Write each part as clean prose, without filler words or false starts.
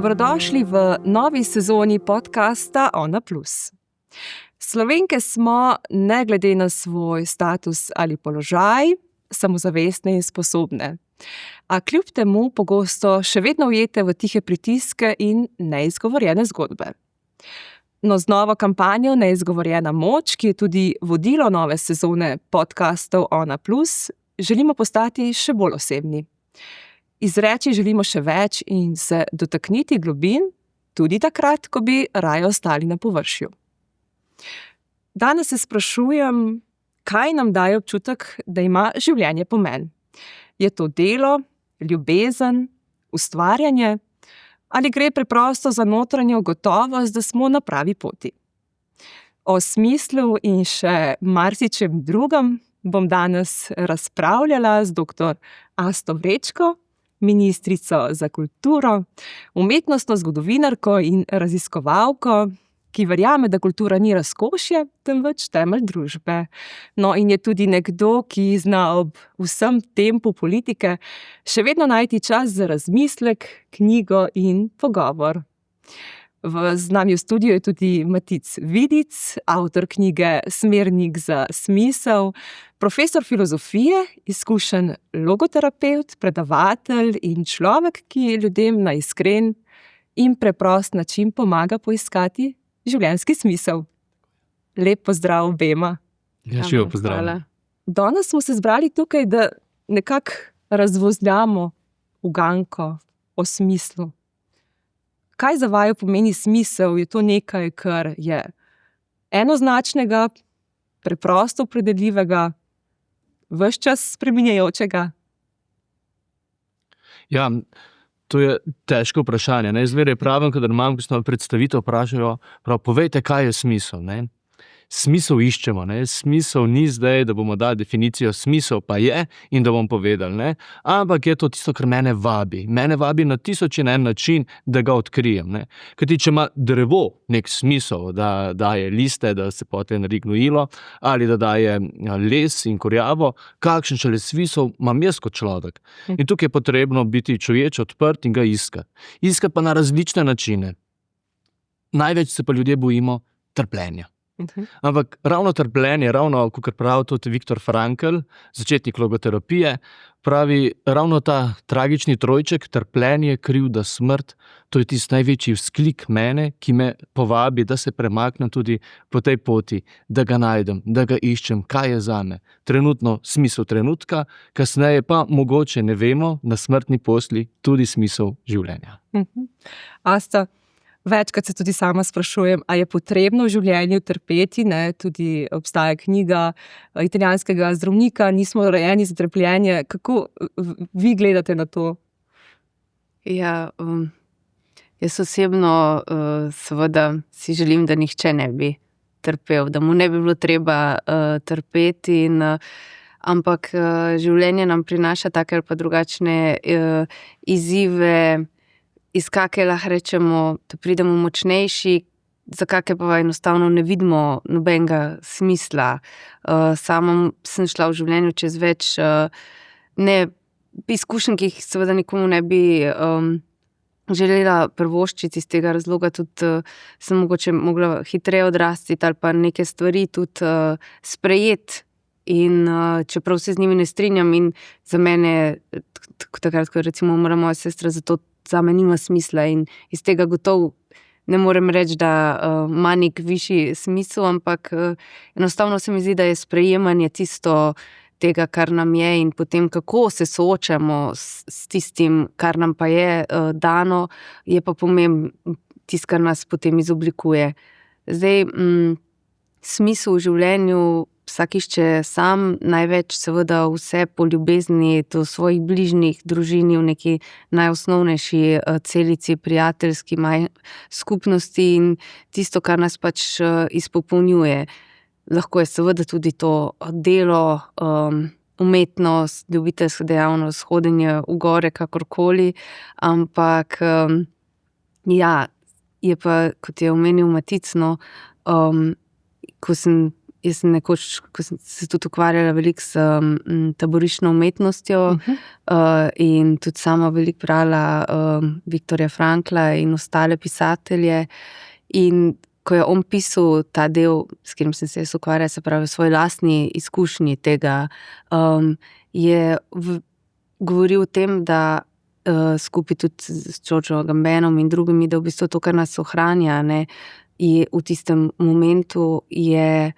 Dobrodošli v novi sezoni podcasta Ona Plus. Slovenke smo, ne glede na svoj status ali položaj, samozavestne in sposobne. A kljub temu pogosto še vedno ujete v tihe pritiske in neizgovorjene zgodbe. No, z novo kampanjo Neizgovorjena moč, ki je tudi vodilo nove sezone podcastov Ona Plus, želimo postati še bolj osebni. Izreči želimo še več in se dotakniti globin, tudi takrat, ko bi raje ostali na površju. Danes se sprašujem, kaj nam daje občutek, da ima življenje pomen. Je to delo, ljubezen, ustvarjanje ali gre preprosto za notranjo gotovost, da smo na pravi poti? O smislu in še marsičem drugem bom danes razpravljala z dr. Asto Vrečko, ministrico za kulturo, umetnostno zgodovinarko in raziskovalko, ki verjame, da kultura ni razkošje, temveč temelj družbe. No, in je tudi nekdo, ki zna ob vsem tempu politike še vedno najti čas za razmislek, knjigo in pogovor. Z nami v studiu je tudi Matic Vidic, avtor knjige Smernik za smisel, profesor filozofije, izkušen logoterapevt, predavatelj in človek, ki ljudem na iskren in preprost način pomaga poiskati življenjski smisel. Lep pozdrav obema. Ja, živo pozdrav. Danes smo se zbrali tukaj, da nekako razvozljamo uganko o smislu. Kaj za vaju pomeni smisel? Je to nekaj, kar je enoznačnega, preprosto opredeljivega, ves čas spreminjajočega? Ja, to je težko vprašanje. Zmeraj pravim, kadar imam predstavitev, vprašajo, povejte, kaj je smisel. Smisel iščemo. Smisel ni zdaj, da bomo dali definicijo, smisel pa je in da bom povedal. Ampak je to tisto, kar mene vabi. Mene vabi na 1001 način, da ga odkrijem. Kajti, če ima drevo nek smisel, da daje liste, da se potem naredi gnojilo, ali da daje les in kurjavo, kakšen šele smisel imam jaz kot človek. In tukaj je potrebno biti čuječ, odprt in ga iskati. Iskati pa na različne načine. Največ se pa ljudje bojimo trpljenja. Ampak ravno trpljenje, ravno, kot pravi tudi Viktor Frankl, začetnik logoterapije, pravi, ravno ta tragični trojček, trpljenje, krivda, smrt, to je tisti največji vzklik mene, ki me povabi, da se premaknem tudi po tej poti, da ga najdem, da ga iščem, kaj je zame. Trenutno smisel trenutka, kasneje pa mogoče ne vemo, na smrtni posli tudi smisel življenja. Asta, večkrat se tudi sama sprašujem, a je potrebno v življenju trpeti, tudi obstaja knjiga italijanskega zdravnika, nismo rojeni za trpljenje. Kako vi gledate na to? Ja, jaz osebno seveda si želim, da nihče ne bi trpel, da mu ne bi bilo treba trpeti, ampak življenje nam prinaša take ali pa drugačne izzive, iz kakega lahko rečemo, da pridemo močnejši, za kakega pa enostavno ne vidimo nobenega smisla. Sama sem šla v življenju čez več izkušenj, ki jih seveda nikomu ne bi želela privoščiti, iz tega razloga tudi sem mogoče mogla hitreje odrasti ali pa neke stvari tudi sprejeti. In čeprav se z njimi ne strinjam in za mene, takrat, ko recimo umrla moja sestra, zato zame nima smisla in iz tega gotovo ne morem reči, da ima nek višji smisel, ampak enostavno se mi zdi, da je sprejemanje tisto tega, kar nam je in potem kako se soočamo s tistim, kar nam pa je dano, je pa pomembno tisto, kar nas potem izoblikuje. Zdaj, smisel v življenju vsak išče sam, največ seveda vse po ljubezni do svojih bližnjih, družini, v neki najosnovnejši celici, prijateljski skupnosti in tisto, kar nas pač izpopolnjuje. Lahko je seveda tudi to delo, umetnost, ljubiteljska dejavnost, hodenje v gore, kakorkoli, ampak ja, je pa, kot je omenil Matic, ko sem jaz sem nekoč, ko sem se tudi ukvarjala veliko s taboriščno umetnostjo in tudi sama veliko brala Viktorja Frankla in ostale pisatelje. In ko je on pisal ta del, s katerim sem se jaz ukvarjala, se pravi v svoji lastni izkušnji tega, je govoril o tem, da skupaj tudi s Georgeom Agambenom in drugimi, da v bistvu to, kar nas ohranja, ne, je v tistem momentu je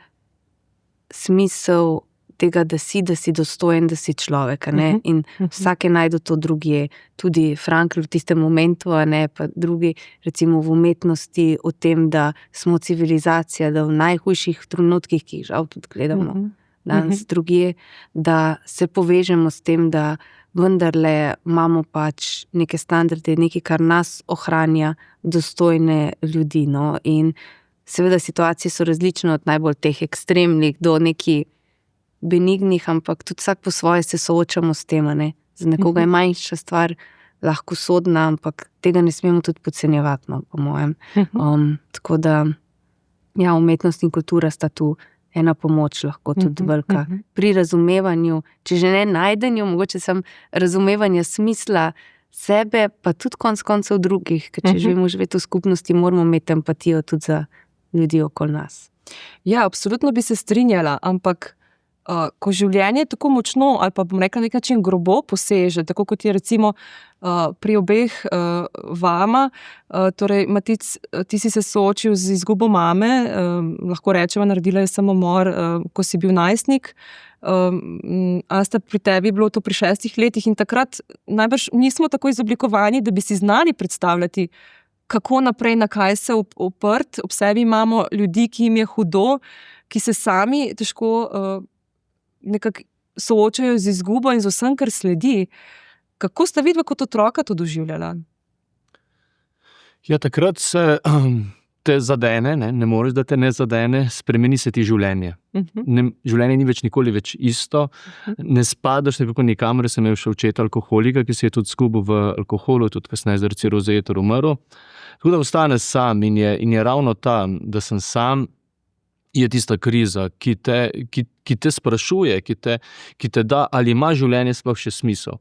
smisel tega, da si dostojen, da si človek, ne? In vsak je najdel to drugje. Tudi Frankl v tistem momentu, ne? Pa drugi, recimo v umetnosti, o tem, da smo civilizacija, da v najhujših trenutkih, ki jih žal tudi gledamo danes drugje, da se povežemo s tem, da vendarle imamo pač neke standarde, nekaj, kar nas ohranja, dostojne ljudi, no? In seveda situacije so različne od najbolj teh ekstremnih do nekih benignih, ampak tudi vsak po svoje se soočamo s tem, ne? Za nekoga je manjša stvar lahko sodna, ampak tega ne smemo tudi podcenjevati, no, po mojem. Tako da, ja, umetnost in kultura sta tu ena pomoč, lahko tudi velika. Pri razumevanju, če že ne najdenju, mogoče sem razumevanja smisla sebe, pa tudi konec koncev drugih, ker če želimo živeti v skupnosti, moramo imeti empatijo tudi za ljudi okoli nas. Ja, absolutno bi se strinjala, ampak ko življenje tako močno, ali pa bom rekla na nek način grobo poseže, tako kot je recimo pri obeh vama, torej Matic, ti si se soočil z izgubo mame, lahko rečemo, naredila je samomor, ko si bil najstnik, Asta, pri tebi bilo to pri 6 letih in takrat najbrž nismo tako izoblikovani, da bi si znali predstavljati, kako naprej, na kaj se oprt. Ob sebi imamo ljudi, ki jim je hudo, ki se sami težko nekako soočajo z izgubo in z vsem, kar sledi. Kako sta vidva kot otroka to doživljala? Ja, takrat se te zadene, ne moreš, da te ne zadene, spremeni se ti življenje. Življenje ni več nikoli več isto, ne spadaš nekako nikamor. Sem imel še očeta alkoholika, ki se je tudi zgubil v alkoholu, tudi kasneje zaradi ciroze jeter umrl. Tako da ostaneš sam in je ravno ta, da sem sam, je tista kriza, ki te sprašuje, ki te da, ali ima življenje sploh še smisel.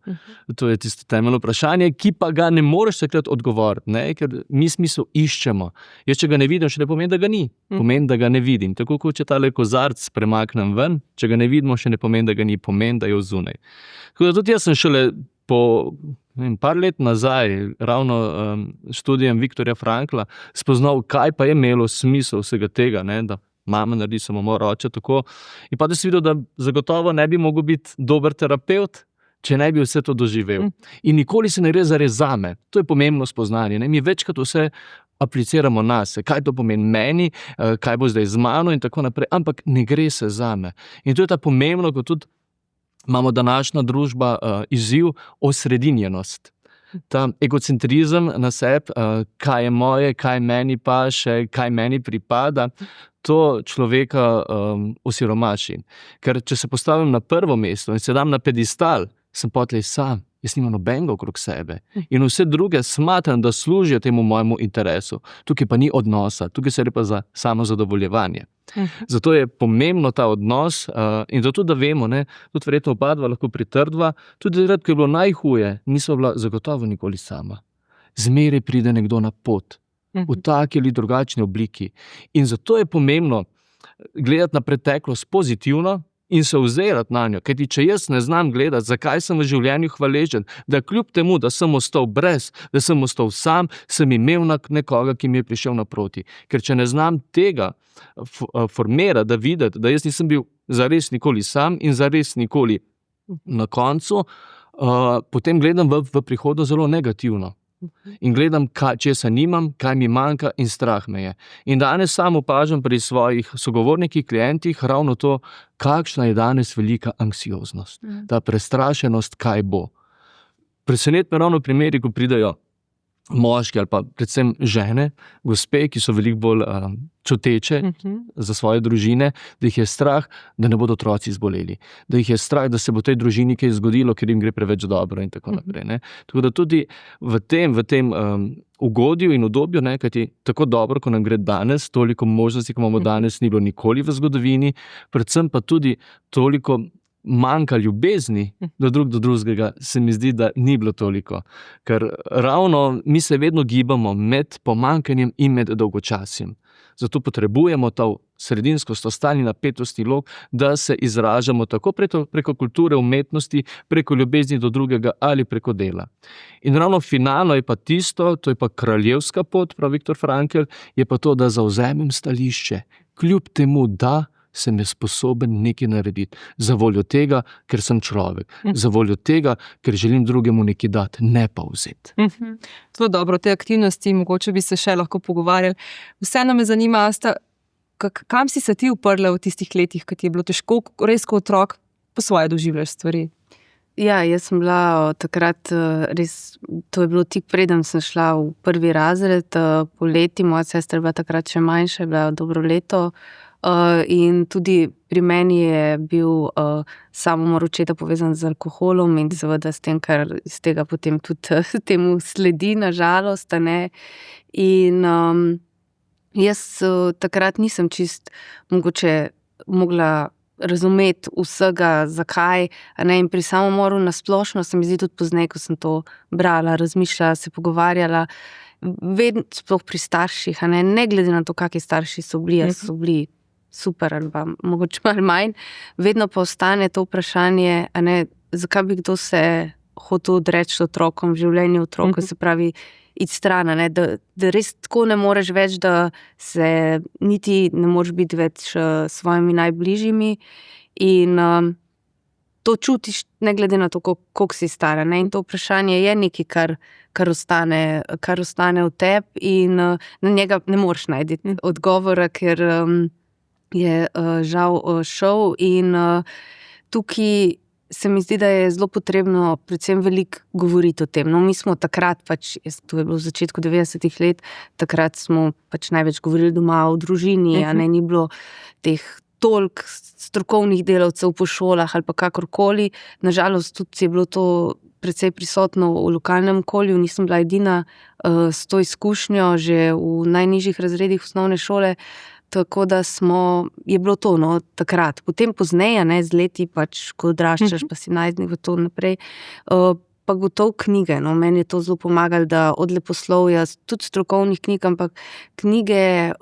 To je tisto temeljno vprašanje, ki pa ga ne moreš takrat odgovoriti, ne? Ker mi smisel iščemo. Jaz, če ga ne vidim, še ne pomeni, da ga ni. Pomeni, da ga ne vidim. Tako kot če tale kozarc premaknem ven, če ga ne vidimo, še ne pomeni, da ga ni. Pomeni, da je zunaj. Tako da tudi jaz sem šele po par let nazaj, ravno študijem Viktorja Frankla, spoznal, kaj pa je imelo smisel vsega tega, ne? Da mama naredi samomor, oče tako. In pa da si videl, da zagotovo ne bi mogel biti dober terapevt, če ne bi vse to doživel. In nikoli se ne gre zares zame. To je pomembno spoznanje, ne? Mi večkrat vse apliciramo nase, kaj to pomeni meni, kaj bo zdaj z mano in tako naprej, ampak ne gre se zame. In to je ta pomembno, ko tudi imamo današnja družba izziv osredinjenost. Ta egocentrizem na sebi, kaj je moje, kaj meni paše, kaj meni pripada, to človeka osiromaši. Ker če se postavim na prvo mesto in se dam na pedestal, sem potlej sam, jaz nimam nobenega okrog sebe. In vse druge smatram, da služijo temu mojemu interesu. Tukaj pa ni odnosa, tukaj se gre pa za samozadovoljevanje. Zato je pomembno ta odnos in zato, da vemo, ne, tudi verjetno oba dva lahko pritrdva, tudi takrat, ko je bilo najhuje, nisva bila zagotovo nikoli sama. Zmeraj pride nekdo na pot, v taki ali drugačni obliki. In zato je pomembno gledati na preteklost pozitivno in se ozirati na njo. Kajti, če jaz ne znam gledati, zakaj sem v življenju hvaležen, da kljub temu, da sem ostal brez, da sem ostal sam, sem imel nekoga, ki mi je prišel naproti. Ker če ne znam tega formirati, da videti, da jaz nisem bil zares nikoli sam in zares nikoli na koncu, potem gledam v prihodnost zelo negativno. In gledam, česa nimam, kaj mi manjka in strah me je. In danes sam opažam pri svojih sogovornikih, klientih ravno to, kakšna je danes velika anksioznost. Ta prestrašenost, kaj bo. Preseneti me ravno primeri, ko pridejo moški ali pa predvsem žene, gospe, ki so veliko bolj čuteče za svoje družine, da jih je strah, da ne bodo otroci zboleli, da jih je strah, da se bo tej družini kaj zgodilo, ker jim gre preveč dobro in tako naprej. Ne. Tako da tudi v tem ugodju in udobju, ne, kajti tako dobro, ko nam gre danes, toliko možnosti, ko imamo danes, ni bilo nikoli v zgodovini, predvsem pa tudi toliko manjka ljubezni do drugega, se mi zdi, da ni bilo toliko. Ker ravno mi se vedno gibamo med pomanjkanjem in med dolgočasjem. Zato potrebujemo to sredinskost, stalni napetosti lok, da se izražamo tako preko kulture, umetnosti, preko ljubezni do drugega ali preko dela. In ravno finalno je pa tisto, to je pa kraljevska pot, pravi Viktor Frankl, je pa to, da zavzemem stališče, kljub temu, da sem je sposoben nekaj narediti. Za voljo tega, ker sem človek. Za voljo tega, ker želim drugemu nekaj dati, ne pa vzeti. Zelo dobro, te aktivnosti, mogoče bi se še lahko pogovarjali. Vseeno me zanima, Asta, kam si se ti uprla v tistih letih, ko ti je bilo težko, res kot otrok, po svoje doživljaš stvari? Ja, jaz sem bila takrat res, to je bilo tik preden sem šla v prvi razred, poleti, moja sestra je bila takrat še manjša, je bila dobro leto, in tudi pri meni je bil samomor očeta povezan z alkoholom in seveda s tem, kar iz tega potem tudi temu sledi, na žalost, ne. In jaz takrat nisem čist mogoče mogla razumeti vsega, zakaj, ne, in pri samomoru na splošno se mi zdi tudi pozneje, ko sem to brala, razmišljala, se pogovarjala, vedno, sploh pri starših, ne glede na to, kakšni starši so bili, so bili super ali pa mogoče malo manj, vedno pa ostane to vprašanje, zakaj bi kdo se hotel odreči otrokom, življenju otroka, se pravi, iti stran, da res tako ne moreš več, da se niti ne moreš biti več s svojimi najbližjimi in to čutiš, ne glede na to, koliko si stara, in to vprašanje je nekaj, kar ostane v tebi in na njega ne moreš najti odgovora, ker je žal šel in tukaj se mi zdi, da je zelo potrebno predvsem veliko govoriti o tem. No, mi smo takrat to je bilo v začetku 90-ih let, takrat smo največ govorili doma o družini, ni bilo teh toliko strokovnih delavcev po šolah ali pa kakorkoli. Nažalost, tudi je bilo to precej prisotno v lokalnem okolju, nisem bila edina s to izkušnjo že v najnižjih razredih osnovne šole, tako da je bilo to, takrat. Potem pozneje, z leti, ko odraščaš, pa si najstnik v to naprej, pa gotovo knjige, meni je to zelo pomagalo, da od leposlovja, tudi strokovnih knjig, ampak knjige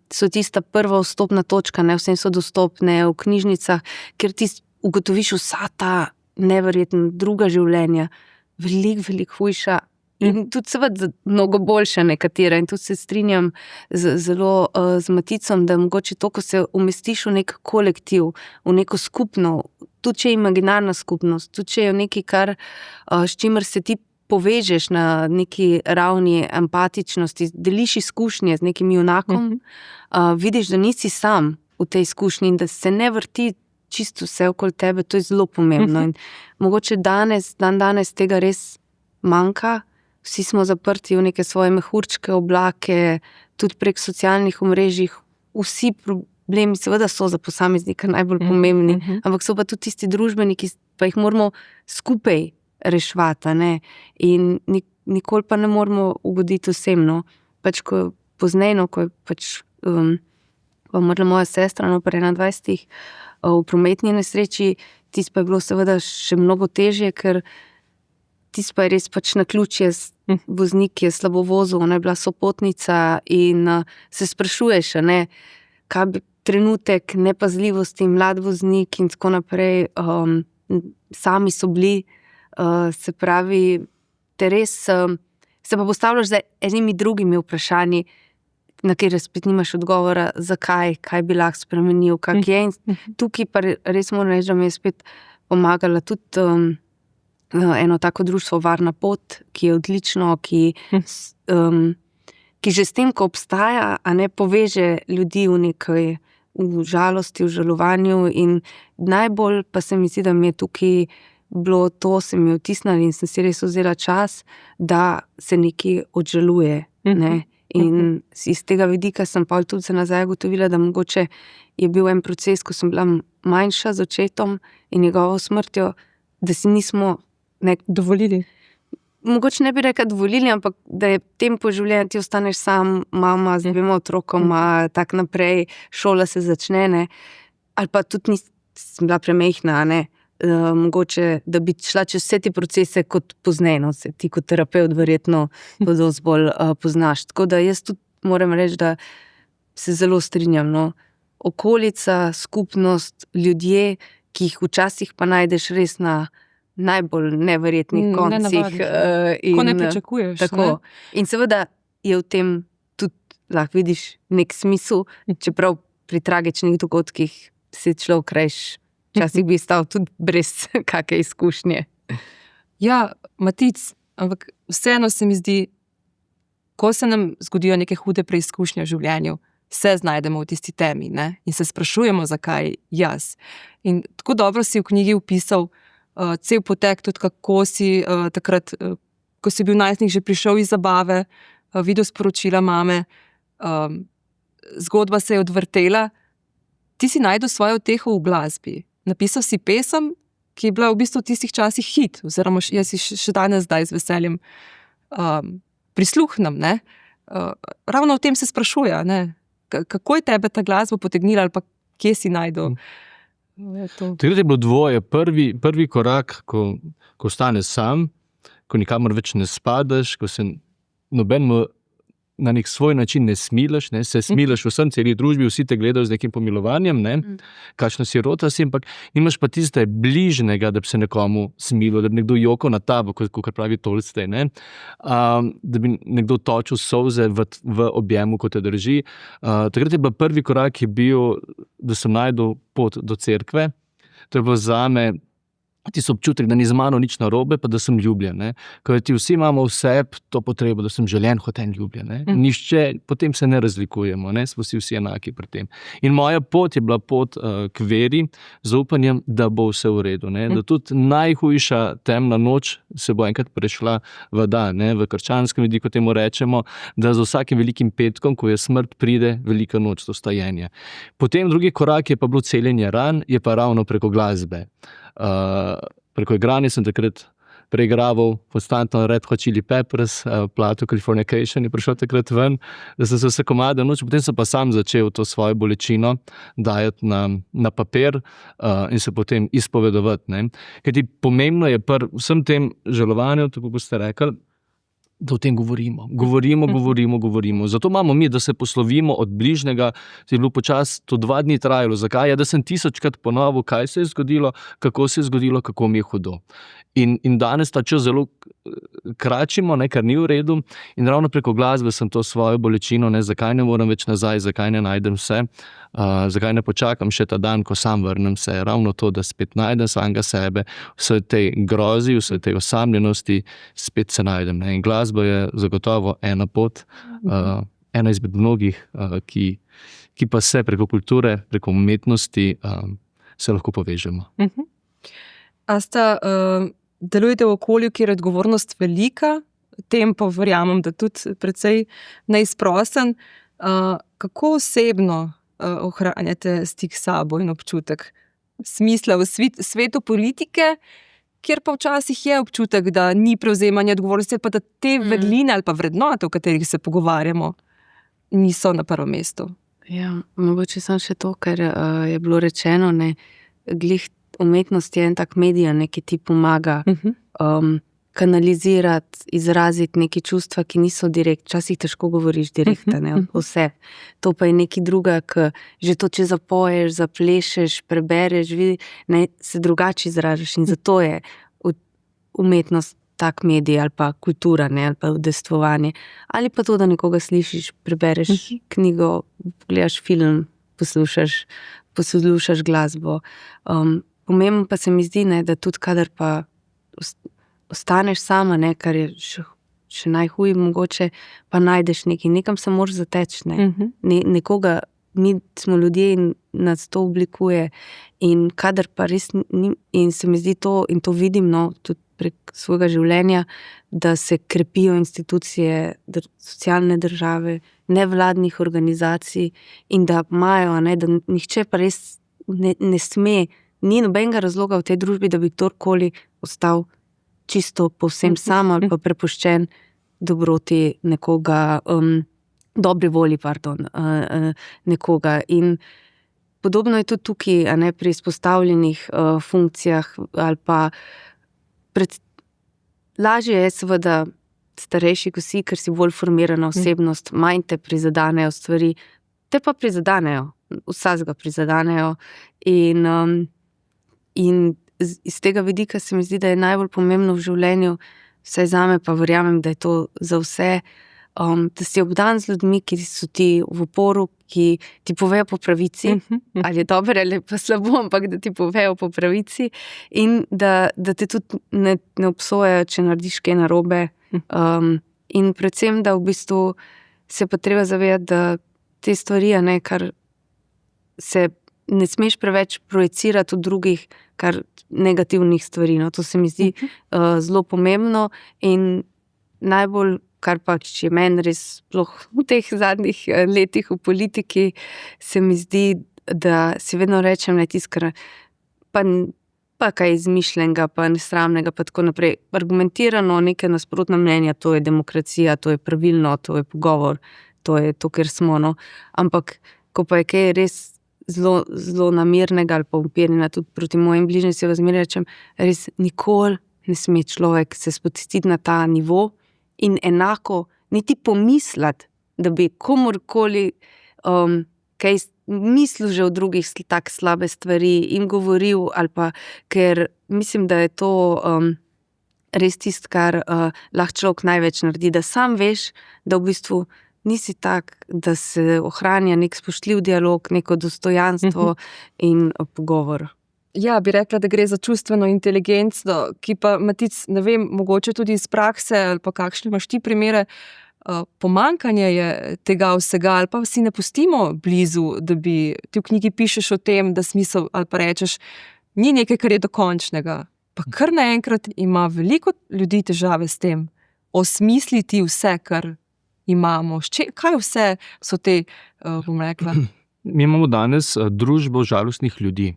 so tista prva vstopna točka, vsem so dostopne v knjižnicah, ker ti ugotoviš vsa ta neverjetna druga življenja, veliko hujša, in tudi seveda mnogo boljša nekatera, in tudi se strinjam zelo z Maticom, da mogoče to, ko se umestiš v nek kolektiv, v neko skupno, tudi če je imaginarna skupnost, tudi če je nekaj, s čimer se ti povežeš na neki ravni empatičnosti, deliš izkušnje z nekim junakom, vidiš, da nisi sam v tej izkušnji in da se ne vrti čisto vse okoli tebe, to je zelo pomembno. In mogoče danes tega res manjka. Vsi smo zaprti v neke svoje mehurčke, oblake, tudi prek socialnih omrežij. Vsi problemi seveda so za posameznika najbolj pomembni, ampak so pa tudi tisti družbeni, ki pa jih moramo skupaj reševati, in nikoli pa ne moramo ugoditi vsem, ko pozneje, ko je umrla moja sestra, pri 21 v prometni nesreči, tisto pa je bilo seveda še mnogo težje, ker tisto pa je res naključje, voznik je slabo vozil, ona je bila sopotnica in se sprašuješ, kaj bi trenutek nepazljivosti, mlad voznik in tako naprej, sami so bili, se pravi, te res se pa postavljaš za enimi drugimi vprašanji, na kjer spet nimaš odgovora, zakaj, kaj bi lahko spremenil, kak je, in tukaj pa res moram reči, da mi je spet pomagala tudi eno tako društvo Varna pot, ki je odlično, ki že s tem, ko obstaja, poveže ljudi v žalosti, v žalovanju, in najbolj pa se mi zdi, da mi je tukaj bilo to, se mi je vtisnilo in sem si res vzela čas, da se nekaj odžaluje. Ne? In iz tega vidika sem pa tudi se nazaj ugotovila, da mogoče je bil en proces, ko sem bila manjša z očetom in njegovo smrtjo, da si nismo dovolili. Mogoče ne bi rekla dovolili, ampak da je tempo življenja, ti ostaneš sam, mama z 2 otrokoma, tak naprej, šola se začne, ne. Ali pa tudi sem bila premehna, ne. Mogoče, da bi šla čez vse te procese kot pozneje, no, se ti kot terapeut verjetno to dosti bolj poznaš. Tako da jaz tudi moram reči, da se zelo strinjam, no. Okolica, skupnost, ljudje, ki jih včasih pa najdeš res na najbolj neverjetnih koncih. Ko ne pričakuješ. Tako. Ne? In seveda je v tem tudi, lahko vidiš, nek smisel, čeprav pri tragičnih dogodkih si človek reš, včasih bi stal tudi brez kakšne izkušnje. Ja, Matic, ampak vseeno se mi zdi, ko se nam zgodijo neke hude preizkušnje v življenju, se znajdemo v tisti temi, ne? In se sprašujemo, zakaj jaz. In tako dobro si v knjigi opisal cel potek, tudi kako si takrat, ko si bil najstnik, že prišel iz zabave, videl sporočila mame, zgodba se je odvrtela, ti si našel svojo uteho v glasbi. Napisal si pesem, ki je bila v bistvu v tistih časih hit, oziroma jaz si še danes zdaj z veseljem prisluhnem. Ne? Ravno o tem se sprašuje, ne? Kako je tebe ta glasba potegnila ali pa kje si našel? Takrat je bilo dvoje. Prvi korak, ko ostaneš sam, ko nikamor več ne spadaš, ko se nobenemu na nek svoj način ne smilaš, ne, se smilaš vsem, celi družbi, vsi te gledajo z nekim pomilovanjem, ne, kakšna sirota si, ampak imaš pa tiste bližnjega, da bi se nekomu smilo, da bi nekdo jokal na tabo, kot pravi Tolstoj, ne, da bi nekdo točil solze v objemu, ko te drži. Takrat je bil prvi korak, je bil, da sem našel pot do cerkve. To je bilo zame tisti občutek, da ni z mano nič narobe, pa da sem ljubljen. Ne? Ker ti vsi imamo vse to potrebo, da sem željen, hoten, ljubljen. Ne? Nišče, potem se ne razlikujemo, ne? Smo vsi enaki pri tem. In moja pot je bila pot k veri, z upanjem, da bo vse v redu. Ne? Da tudi najhujša temna noč se bo enkrat prešla v dan. Ne? V krščanskem vidiku temu rečemo, da za vsakim velikim petkom, ko je smrt, pride velika noč, to stajenje. Potem drugi korak je pa bilo celjenje ran, je pa ravno preko glasbe. Preko igranja sem takrat preigraval konstantno Red Hot Chili Peppers, plato Californication je prišel takrat ven, da sem se vse komade naučil, potem sem pa sam začel to svojo bolečino dajati na papir in se potem izpovedovati. Ne. Ker ti pomembno je pri vsem tem žalovanju, tako kot ste rekli, da o tem govorimo. Govorimo. Zato imamo mi, da se poslovimo od bližnjega, je bilo počasi to 2 dni trajalo. Zakaj? Da sem 1000krat ponovil, kaj se je zgodilo, kako se je zgodilo, kako mi je hudo. In danes ta čas zelo kračimo, ne, kar ni v redu, in ravno preko glasbe sem to svojo bolečino, ne, zakaj ne moram več nazaj, zakaj ne najdem vse, zakaj ne počakam še ta dan, ko sam vrnem se, ravno to, da spet najdem samega sebe, vse tej grozi, vse tej osamljenosti, spet se najdem. Ne. In glasba je zagotovo ena pot, ena izmed mnogih, ki pa se preko kulture, preko umetnosti se lahko povežemo. Asta delujete v okolju, kjer je odgovornost velika, tempo verjamem, da tudi precej neizprosten. Kako osebno ohranjate stik s sabo in občutek smisla v svetu politike, kjer pa včasih je občutek, da ni prevzemanja odgovornosti, pa da te vrline ali pa vrednote, o katerih se pogovarjamo, niso na prvem mestu? Ja, mogoče samo še to, ker je bilo rečeno, ne, glih umetnost je en tak medij, ki ti pomaga kanalizirati, izraziti neke čustva, ki niso direkt, včasih težko govoriš direktno, ne, vse. To pa je nekaj druga, ki že to, če zapoješ, zaplešeš, prebereš, ne, se drugače izražaš in zato je umetnost tak medij ali pa kultura, ne, ali pa udejstvovanje. Ali pa to, da nekoga slišiš, prebereš knjigo, gledaš film, poslušaš glasbo. Pomembno pa se mi zdi, ne, da tudi kadar pa ostaneš sama, ne, kar je še najhuje mogoče, pa najdeš nekaj, nekam se moraš zateči, ne. Nekoga mi smo ljudje in nas to oblikuje. In kadar pa res ni, in se mi zdi to, in to vidim, no, tudi prek svojega življenja, da se krepijo institucije socialne države, nevladnih organizacij in da imajo, ne, da nihče pa res ne sme, ni nobenega razloga v tej družbi, da bi kdorkoli ostal čisto povsem sam ali pa prepuščen dobroti nekoga, dobri volji, nekoga. In podobno je tudi tukaj, a ne, pri izpostavljenih funkcijah ali pa lažje je seveda starejši kot si, ker si bolj formirana osebnost, manj te prizadanejo stvari, te pa prizadanejo, vsakega prizadanejo in iz tega vidika se mi zdi, da je najbolj pomembno v življenju, vsaj zame pa verjamem, da je to za vse, da si obdan z ljudmi, ki so ti v oporu, ki ti povejo po pravici, ali je dobro ali pa slabo, ampak da ti povejo po pravici in da te tudi ne obsojajo, če narediš kaj narobe. In predvsem, da v bistvu se pa treba zavedati, da te stvari, a ne, kar se ne smeš preveč projicirati v drugih, kar negativnih stvari. No, to se mi zdi zelo pomembno in najbolj, kar pač je meni res sploh v teh zadnjih letih v politiki, se mi zdi, da si vedno rečem, ne, tiskar pa kaj izmišljenega, pa nesramnega, pa tako naprej. Argumentirano neke nasprotna mnenja, to je demokracija, to je pravilno, to je pogovor, to je to, kjer smo, no. Ampak, ko pa je kaj res zelo, zelo namirnega ali pa uperjena tudi proti mojim bližnjim, si zmeraj rečem, res nikoli ne sme človek se spustiti na ta nivo in enako niti pomisliti, da bi komorkoli kaj mislil že o drugih tak slabe stvari in govoril, ali pa, ker mislim, da je to res tisto, kar lahko človek največ naredi, da sam veš, da v bistvu nisi tak, da se ohranja nek spoštljiv dialog, neko dostojanstvo in pogovor. Ja, bi rekla, da gre za čustveno inteligenco, ki pa, Matic, ne vem, mogoče tudi iz prakse, ali pa kakšne imaš ti primere, pomanjkanje je tega vsega, ali pa si ne pustimo blizu, da bi ti v knjigi pišeš o tem, da smisel, ali pa rečeš, ni nekaj, kar je dokončnega. Pa kar naenkrat ima veliko ljudi težave s tem, osmisliti vse, kar imamo. Kaj vse so te, bom rekla? Mi imamo danes družbo žalostnih ljudi.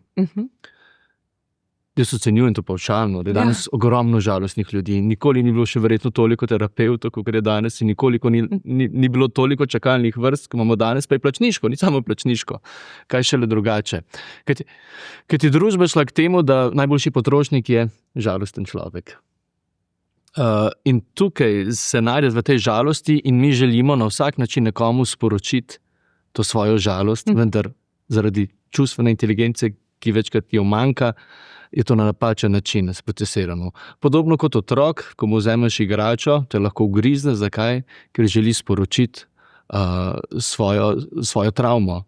Jaz ocenjujem to pavšalno, da je danes ogromno žalostnih ljudi. Nikoli ni bilo še verjetno toliko terapeutov, kot je danes, in nikoli ni bilo toliko čakalnih vrst, kot imamo danes, pa je plačniško, ni samo plačniško. Kaj šele drugače. Ker ti družba šla k temu, da najboljši potrošnik je žalosten človek. In tukaj se najde v tej žalosti in mi želimo na vsak način nekomu sporočiti to svojo žalost, vendar zaradi čustvene inteligence, ki večkrat jo manjka, je to na napačen način sprocesirano. Podobno kot otrok, ko mu vzameš igračo, te lahko ugrizne. Zakaj? Ker želi sporočiti svojo travmo,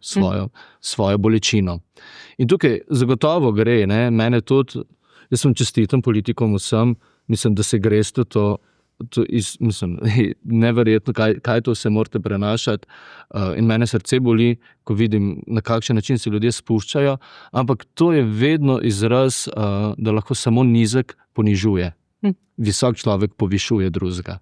svojo bolečino. In tukaj zagotovo gre, ne, mene tudi, jaz sem čestitam politikom vsem, mislim, da se greste to neverjetno, kaj to se morate prenašati, in mene srce boli, ko vidim, na kakšen način se ljudje spuščajo, ampak to je vedno izraz, da lahko samo nizek ponižuje. Visok človek povišuje drugega.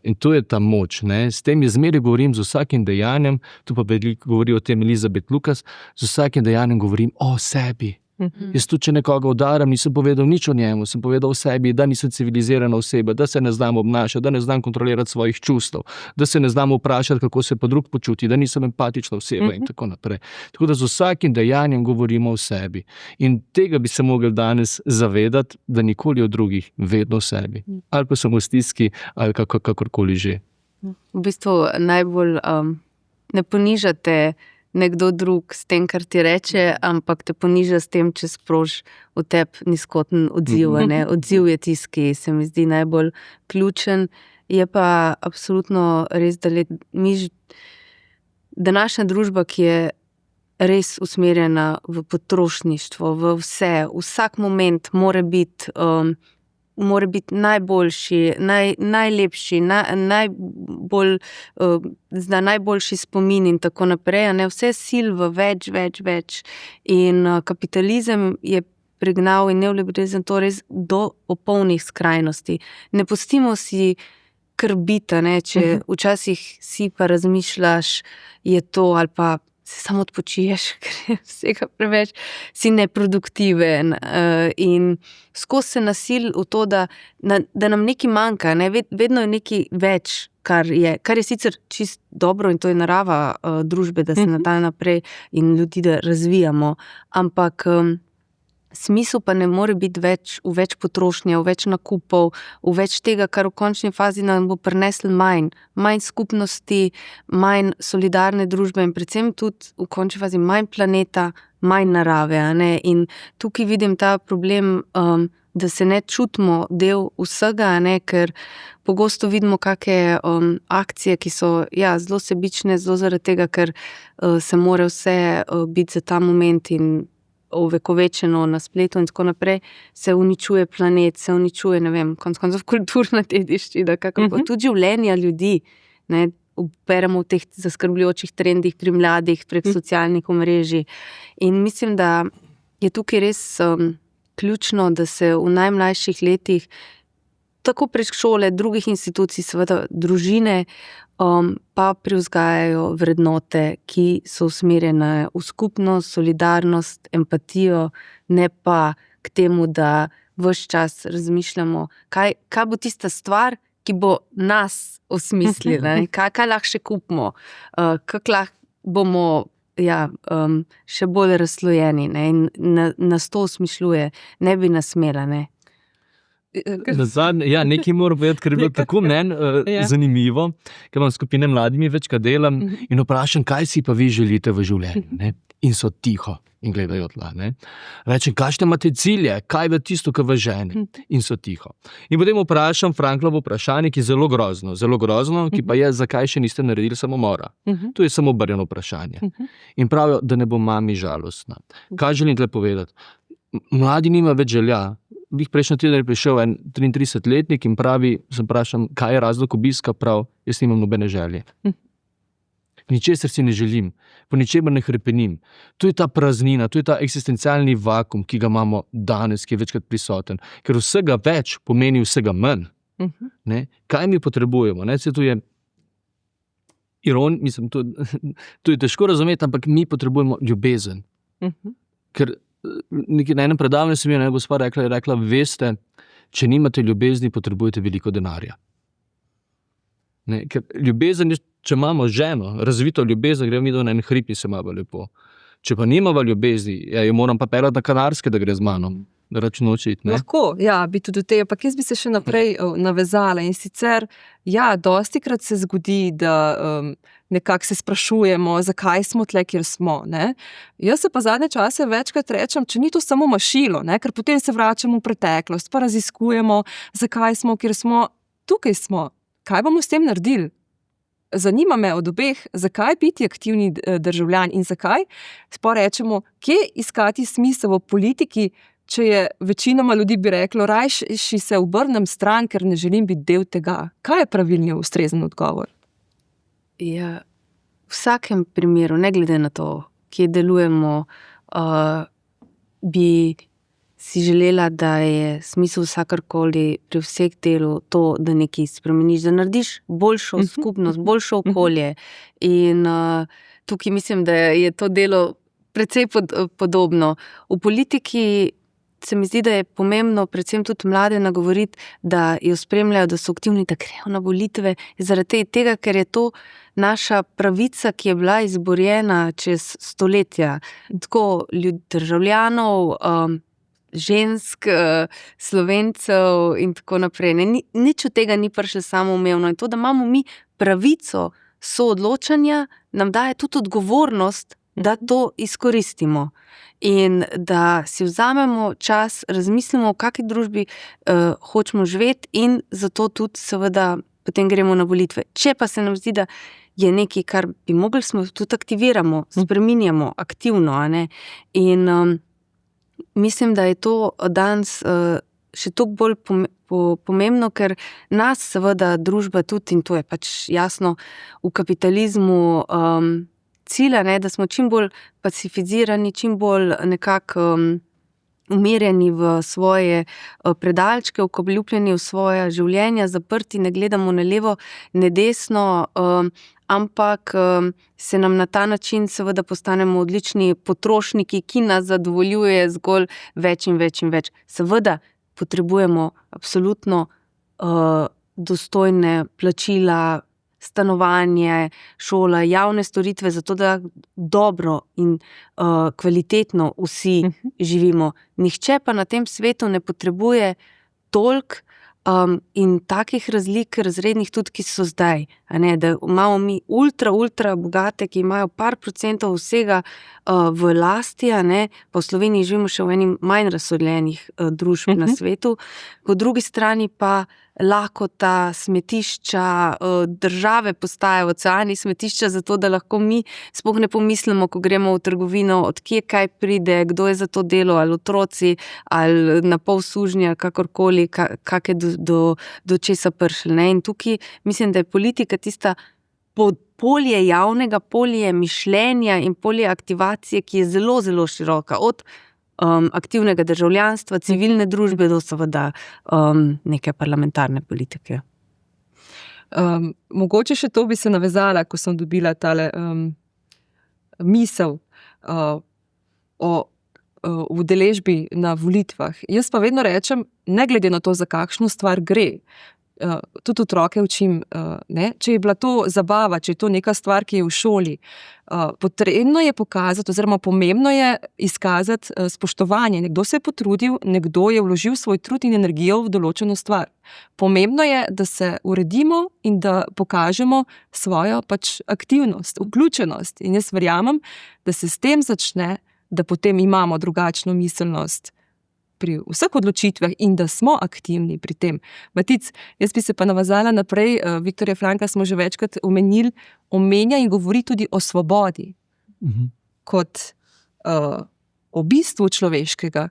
In to je ta moč. Ne? S tem zmeraj govorim z vsakim dejanjem, tu pa govori o tem Elizabeth Lucas, z vsakim dejanjem govorim o sebi. Jaz tudi, če nekoga udaram, nisem povedal nič o njemu, sem povedal o sebi, da nisem civilizirana oseba, da se ne znam obnašati, da ne znam kontrolirati svojih čustev, da se ne znam vprašati, kako se pa drug počuti, da nisem empatična oseba in tako naprej. Tako da z vsakim dejanjem govorimo o sebi. In tega bi se mogli danes zavedati, da nikoli o drugih, vedno o sebi. Ali pa samo v stiski, ali kakorkoli že. V bistvu najbolj ne ponižate nekdo drug s tem, kar ti reče, ampak te poniža s tem, če sprož v tebi nizkoten odziv. Odziv je tisti, ki se mi zdi najbolj ključen. Je pa absolutno res, da današnja družba, ki je res usmerjena v potrošništvo, v vse, vsak moment mora biti mora biti najboljši, najlepši, najbolj, zna najboljši spomin in tako naprej, ne, vse sil v več. In kapitalizem je pregnal in neoliberalizem to res do popolnih skrajnosti. Ne pustimo si krbita, ne, če včasih si pa razmišljaš, je to ali pa se samo odpočiješ, ker je vsega preveč, si neproduktiven in skozi se nasil v to, da nam nekaj manjka, ne? Vedno je nekaj več, kar je sicer čist dobro in to je narava družbe, da se nadaljuje naprej in ljudi, da razvijamo, ampak smisel pa ne more biti v več potrošnje, v več nakupov, v več tega, kar v končni fazi nam bo prineslo manj skupnosti, manj solidarne družbe in predvsem tudi v končni fazi manj planeta, manj narave, ne? In tukaj vidim ta problem, da se ne čutimo del vsega, ne? Ker pogosto vidimo kakšne akcije, ki so zelo sebične, zelo zaradi tega, ker se mora vse biti za ta moment in ovekovečeno na spletu in tako naprej, se uničuje planet, se uničuje, ne vem, konec koncev kulturna dediščina, tudi življenja ljudi, ne, beremo v teh zaskrbljujočih trendih pri mladih, prek socialnih omrežij. In mislim, da je tukaj res ključno, da se v najmlajših letih tako prek šole, drugih institucij, seveda družine, pa privzgajajo vrednote, ki so usmerjene v skupnost, solidarnost, empatijo, ne pa k temu, da ves čas razmišljamo, kaj bo tista stvar, ki bo nas osmislila, kaj lahko še kupimo, kako lahko bomo še bolj razslojeni, ne? In nas to osmišljuje, ne bi nas imela, ne. Nekaj moram povedati, ker je bilo tako meni zanimivo, ker imam skupine mladimi večkrat delam in vprašam, kaj si pa vi želite v življenju, ne? In so tiho in gledajo tla, ne? Rečem, kakšne imate cilje, kaj je tisto, kar vas žene, in so tiho. In potem vprašam Franklovo vprašanje, ki je zelo grozno, ki pa je, zakaj še niste naredili samomora. To je samo obrnjeno vprašanje. In pravijo, da ne bo mami žalostna. Kaj želim tle povedati? Mladi nima več želja. Prejšnji teden je prišel en 33-letnik in pravi, sem vprašam, kaj je razlog obiska, prav, jaz nimam nobene želje. Ničesar si ne želim, po ničemer ne hrepenim. To je ta praznina, to je ta eksistencialni vakuum, ki ga imamo danes, ki je večkrat prisoten. Ker vsega več pomeni vsega manj. Ne? Kaj mi potrebujemo? Ne? To je mislim, to je težko razumeti, ampak mi potrebujemo ljubezen. Ker na enem predavanju sem je gospa rekla, veste, če nimate ljubezni, potrebujete veliko denarja. Ne, ker ljubezen, če imamo ženo, razvito ljubezen, gremo mi do na en hrib in se imamo lepo. Če pa nimamo ljubezni, jo moram pa peljati na Kanarske, da gre z mano. Da račun očit, ne? Lahko, bi tudi te, ampak jaz bi se še naprej navezala in sicer, dostikrat se zgodi, da nekako se sprašujemo, zakaj smo tle, kjer smo, ne? Jaz se pa zadnje čase večkrat rečem, če ni to samo mašilo, ne? Ker potem se vračamo v preteklost, pa raziskujemo, zakaj smo, kjer smo, tukaj smo, kaj bomo s tem naredili? Zanima me od obeh, zakaj biti aktivni državljan in zakaj rečemo, kje iskati smisel v politiki, če je večinoma ljudi bi reklo, rajši se obrnem stran, ker ne želim biti del tega. Kaj je pravilni ustrezen odgovor? V vsakem primeru, ne glede na to, kje delujemo, bi si želela, da je smisel vsakarkoli pri vseh delu to, da nekaj spremeniš, da narediš boljšo skupnost, boljšo okolje. In tukaj mislim, da je to delo precej podobno. V politiki se mi zdi, da je pomembno predvsem tudi mlade nagovoriti, da jo spremljajo, da so aktivni, da grejo na volitve, zaradi tega, ker je to naša pravica, ki je bila izborjena čez stoletja. Tako državljanov, žensk, Slovencev in tako naprej. Nič od tega ni prišlo samoumevno. In to, da imamo mi pravico soodločanja, nam daje tudi odgovornost, da to izkoristimo. In da si vzamemo čas, razmislimo, v kakšni družbi hočemo živeti in zato tudi seveda potem gremo na volitve. Če pa se nam zdi, da je nekaj, kar bi mogli, smo tudi aktiviramo, spreminjamo aktivno, a ne? In mislim, da je to danes še toliko bolj pomembno, ker nas seveda družba tudi, in to je pač jasno v kapitalizmu, cilja, ne, da smo čim bolj pacifizirani, čim bolj nekako umirjeni v svoje predalčke, vkobljupljeni v svoja življenja, zaprti, ne gledamo ne levo, ne desno, ampak se nam na ta način seveda postanemo odlični potrošniki, ki nas zadovoljuje zgolj več in več in več. Seveda potrebujemo absolutno dostojne plačila, stanovanje, šola, javne storitve, zato da dobro in kvalitetno vsi živimo. Nihče pa na tem svetu ne potrebuje toliko in takih razlik razrednih tudi, ki so zdaj. A ne, da imamo mi ultra bogate, ki imajo par procentov vsega v lasti, a ne, pa v Sloveniji živimo še v enim manj razsorjenih družb na svetu. Po drugi strani pa lakota, smetišča, države postajajo oceani smetišča, zato da lahko mi sploh ne pomislimo, ko gremo v trgovino, od kje kaj pride, kdo je za to delo, ali otroci, ali na pol sužnji, ali kakorkoli, kak je do česa prišli. Ne? In tukaj mislim, da je politika tista polje javnega, polje mišljenja in polje aktivacije, ki je zelo, zelo široka. Od aktivnega državljanstva, civilne družbe do seveda neke parlamentarne politike. Mogoče še to bi se navezala, ko sem dobila tale misel o udeležbi na volitvah. Jaz pa vedno rečem, ne glede na to, za kakšno stvar gre, tudi otroke učim, ne, če je bila to zabava, če je to neka stvar, ki je v šoli, potrebno je pokazati, oziroma pomembno je izkazati spoštovanje. Nekdo se je potrudil, nekdo je vložil svoj trud in energijo v določeno stvar. Pomembno je, da se uredimo in da pokažemo svojo pač aktivnost, vključenost. In jaz verjamem, da se s tem začne, da potem imamo drugačno miselnost pri vseh odločitvah in da smo aktivni pri tem. Matic, jaz bi se pa navezala naprej, Viktorja Frankla smo že večkrat omenili, omenja in govori tudi o svobodi, kot o bistvu človeškega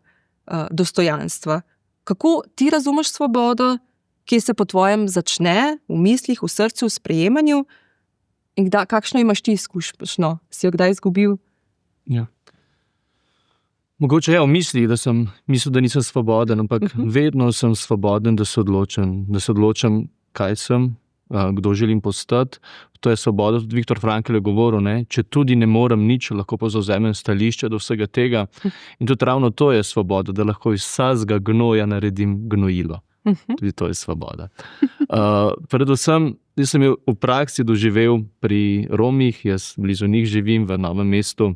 dostojanstva. Kako ti razumeš svobodo, kje se po tvojem začne, v mislih, v srcu, v sprejemanju in kakšno imaš ti izkušnjo? Si jo kdaj izgubil? Ja. Mogoče je v mislih, da sem mislil, da nisem svoboden, ampak vedno sem svoboden, da se odločam, kaj sem, kdo želim postati. To je svoboda, tudi Viktor Frankl je govoril, ne? Če tudi ne morem nič, lahko pa zavzamem stališče do vsega tega. In tudi ravno to je svoboda, da lahko iz vsega gnoja naredim gnojilo. Tudi to je svoboda. Predvsem, jaz sem v praksi doživel pri Romih, jaz blizu njih živim v Novem mestu,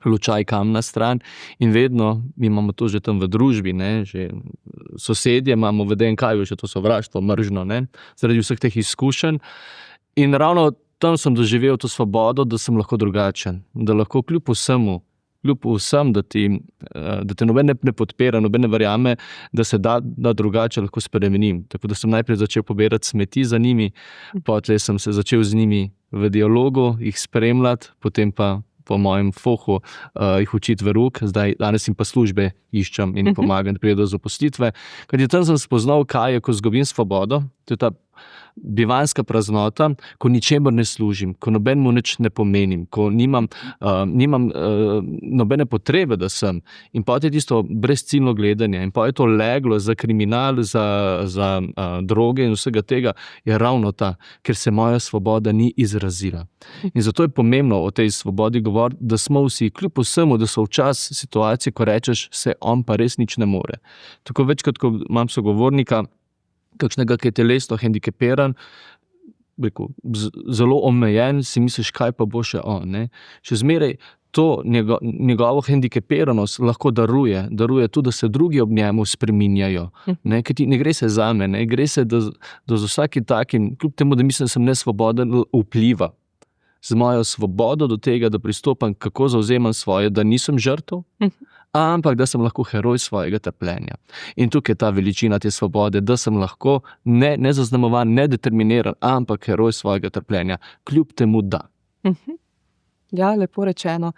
Lučaj, Kamna stran, in vedno imamo to že tam v družbi, ne, že sosedje imamo v DNK-ju, že to sovraštvo, mržno, ne, zaradi vseh teh izkušenj. In ravno tam sem doživel to svobodo, da sem lahko drugačen, da lahko kljub vsem, da te noben ne podpira, noben ne verjame, da se da drugače lahko spremenim. Tako da sem najprej začel pobirati smeti za njimi, potem sem se začel z njimi v dialogu, jih spremljati, potem pa po mojem fohu jih učiti v rok, danes jim pa službe iščem in pomagam, da pride do zaposlitve. Kajti tam sem spoznal, kaj je, ko izgubim svobodo, to je ta bivanska praznota, ko ničemur ne služim, ko nobenemu nič ne pomenim, ko nimam nobene potrebe, da sem. In potem je tisto brezciljno gledanje in potem je to leglo za kriminal, za droge in vsega tega, je ravno ta, ker se moja svoboda ni izrazila. In zato je pomembno o tej svobodi govoriti, da smo vsi, kljub vsemu, da so včasih situacije, ko rečeš, se on pa res nič ne more. Tako večkrat, ko imam sogovornika, kakšnega, ki je telesno hendikepiran, zelo omejen, si misliš, kaj pa bo še on. Ne? Še zmeraj to njegovo hendikepiranost lahko daruje tudi, da se drugi ob njemu spreminjajo. Ne? Ker ne gre se zame, ne? Gre se, da z vsakim takim, kljub temu, da mislim, da sem nesvoboden, vpliva z mojo svobodo do tega, da pristopam, kako zavzemam svoje, da nisem žrtev, ampak da sem lahko heroj svojega trpljenja. In tukaj je ta veličina te svobode, da sem lahko ne zaznamovan, ne determiniran, ampak heroj svojega trpljenja, kljub temu da. Ja, lepo rečeno.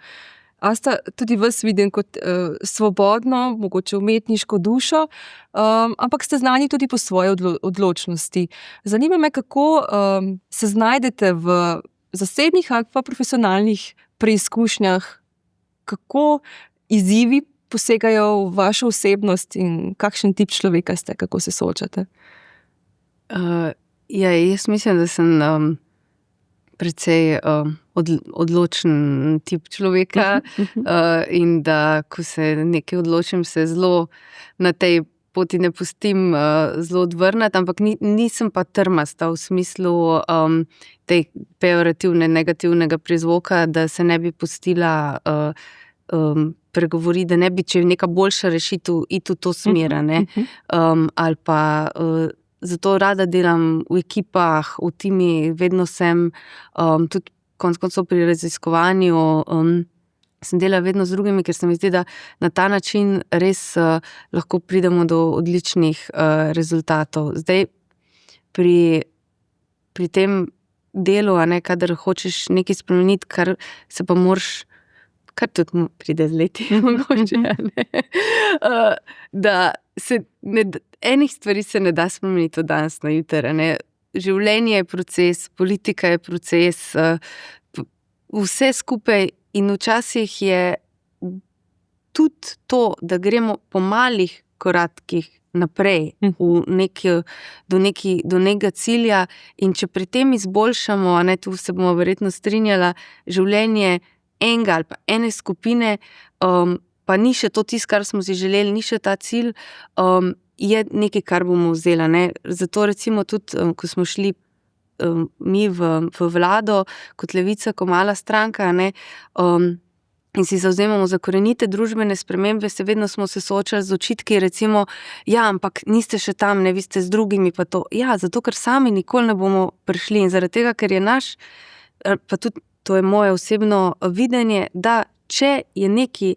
Asta tudi vas vidim kot svobodno, mogoče umetniško dušo, ampak ste znani tudi po svoji odločnosti. Zanima me, kako se znajdete v zasebnih ali pa profesionalnih preizkušnjah, kako izzivi posegajo v vašo osebnost in kakšen tip človeka ste, kako se soočate? Jaz mislim, da sem precej odločen tip človeka in da, ko se nekaj odločim, se zelo na tej poti ne pustim zelo odvrniti, ampak nisem pa trmasta v smislu tej pejorativne, negativnega prizvoka, da se ne bi pustila pregovori, da ne bi, če je neka boljša rešitev, iti v to smer, ali pa zato rada delam v ekipah, v timi, vedno sem, tudi konec koncev pri raziskovanju, sem delala vedno z drugimi, ker se mi zdi, da na ta način res lahko pridemo do odličnih rezultatov. Zdaj, pri tem delu, kadar hočeš nekaj spremeniti, kar se pa moraš, kar tudi pride z leti, mogoče, da se enih stvari se ne da spremeniti od danes na jutri. Življenje je proces, politika je proces, vse skupaj, in včasih je tudi to, da gremo po malih korakih naprej do nekega cilja, in če pri tem izboljšamo, tu se bomo verjetno strinjala, življenje enega ali pa ene skupine, pa ni še to tisto, kar smo si želeli, ni še ta cilj, je nekaj, kar bomo vzela. Zato recimo tudi, ko smo šli mi v vlado kot Levica, ko mala stranka, in si zavzemamo za korenite družbene spremembe, vedno smo se soočali z očitki, recimo, ampak niste še tam, vi ste z drugimi, pa to. Zato, ker sami nikoli ne bomo prišli, in zaradi tega, ker je naš, pa tudi to je moje osebno videnje, da če je nekaj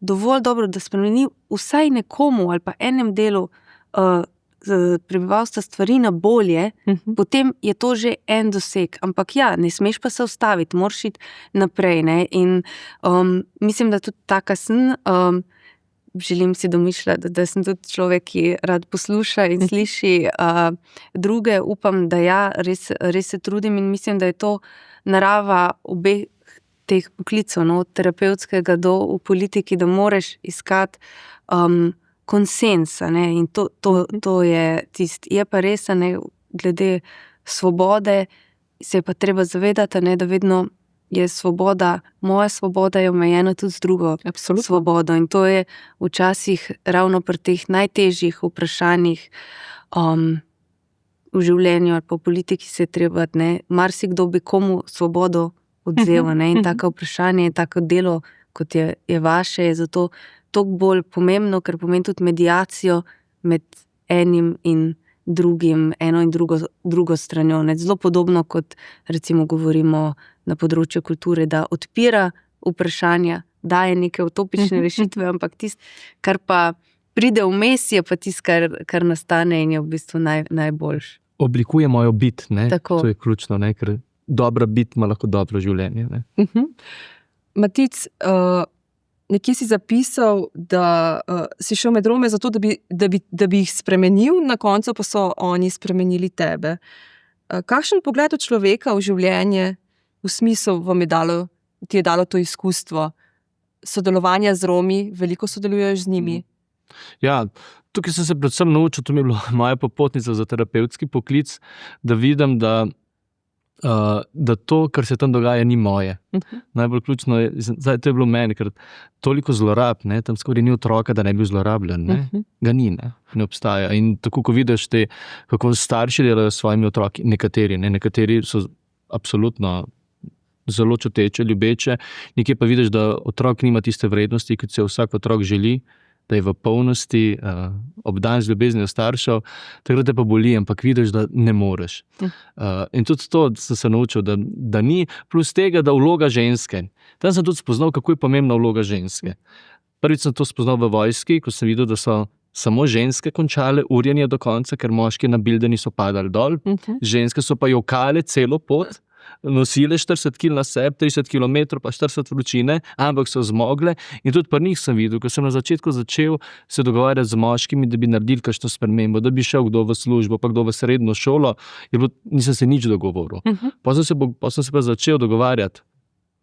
dovolj dobro, da spremeni vsaj nekomu ali pa enem delu prebivalstva stvari na bolje, potem je to že en doseg. Ampak ne smeš pa se ustaviti, moraš iti naprej. In mislim, da tudi taka sem, želim si domišljati, da sem tudi človek, ki rad posluša in sliši druge. Upam, da res se trudim, in mislim, da je to narava obeh teh poklicov, od terapevtskega do v politiki, da moraš iskati konsensa, in to je tisto. Je pa res, glede svobode, se je pa treba zavedati, da vedno je svoboda, moja svoboda je omejena tudi z drugo svobodo, in to je včasih ravno pri teh najtežjih vprašanjih v življenju ali pa v politiki se je treba, marsikdo bi komu svobodo odzel, in tako vprašanje, tako delo, kot je vaše, je zato toliko bolj pomembno, ker pomeni tudi mediacijo med enim in drugim, eno in drugo stranjo. Zelo podobno, kot recimo govorimo na področju kulture, da odpira vprašanja, daje neke utopične rešitve, ampak tisto, kar pa pride vmes, je pa tisto, kar nastane in je v bistvu najboljš. Oblikuje mojo bit, Tako. To je ključno, ker dobra bit ima lahko dobro življenje. Matic, nekje si zapisal, da si šel med Rome zato, da bi jih spremenil, na koncu pa so oni spremenili tebe. Kakšen pogled od človeka v življenje, v smislu ti je dalo to izkustvo sodelovanja z Romi, veliko sodeluješ z njimi? Tukaj sem se predvsem naučil, to mi je bila moja popotnica za terapevtski poklic, da vidim, da to, kar se tam dogaja, ni moje. Najbolj ključno je, zdaj to je bilo meni, ker toliko zlorab, tam skoraj ni otroka, da ne bi zlorabljen, ga ni, ne obstaja. In tako, ko vidiš kako starši delajo s svojimi otroki, nekateri so absolutno zelo čuteče, ljubeče, nekje pa vidiš, da otrok nima tiste vrednosti, kot se vsak otrok želi, da je v polnosti obdan z ljubeznijo staršev, takrat te pa boli, ampak vidiš, da ne moreš. In tudi to sem se naučil, da ni, plus tega, da vloga ženske. Tam sem tudi spoznal, kako je pomembna vloga ženske. Prvič sem to spoznal v vojski, ko sem videl, da so samo ženske končale urjenje do konca, ker moški na bildeni so padali dol, ženske so pa jokale celo pot, nosile 40 kg na sebi, 30 km pa 40 vročine, ampak so zmogle. In tudi pri njih sem videl, ko sem na začetku začel se dogovarjati z moškimi, da bi naredili kakšno spremembo, da bi šel kdo v službo, pa kdo v srednjo šolo, nisem se nič dogovoril. Potem sem se pa začel dogovarjati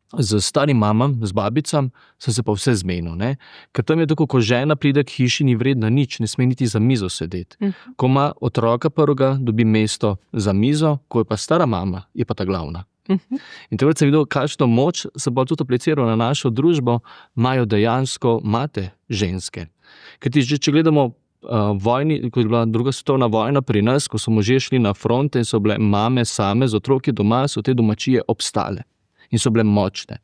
z starim mamam, z babicam, sem se pa vse zmenil. Ne? Ker tam je tako, ko žena pride k hiši, ni vredna nič, ne sme niti za mizo sedeti. Ko ima otroka prvega, dobi mesto za mizo, ko je pa stara mama, je pa ta glavna. In takrat sem videl, kakšno moč se bo tudi apliciral na našo družbo, imajo dejansko mate ženske. Ker ti že, če gledamo vojni, ko je bila druga svetovna vojna pri nas, ko so možje šli na fronte in so bile mame same z otroki doma, so te domačije obstale. In so bile močne.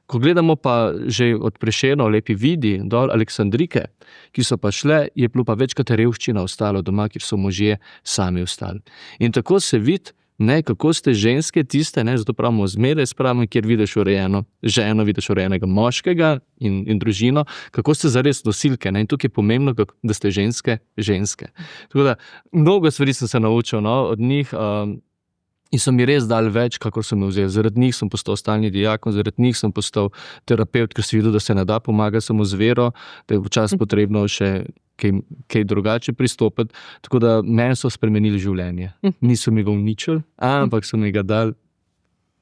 Ko gledamo pa že od Prešernov lepi vidi dol Aleksandrike, ki so pa šle, je bilo pa večkrat revščina ostalo doma, kjer so možje sami ostali. In tako se vidi, kako ste ženske tiste, zato pravimo zmeraj spravimo, kjer vidiš urejeno ženo, vidiš urejenega moškega in družino, kako ste zares nosilke. In tukaj je pomembno, da ste ženske. Tako da, mnogo stvari sem se naučil od njih, in so mi res dali več, kakor so me vzeli. Zaradi njih sem postal stalni dijakon, zaradi njih sem postal terapeut, ker sem videl, da se ne da pomagati samo z vero, da je včasih potrebno še kaj drugače pristopiti. Tako da meni so spremenili življenje. Niso mi ga uničili, ampak so mi ga dali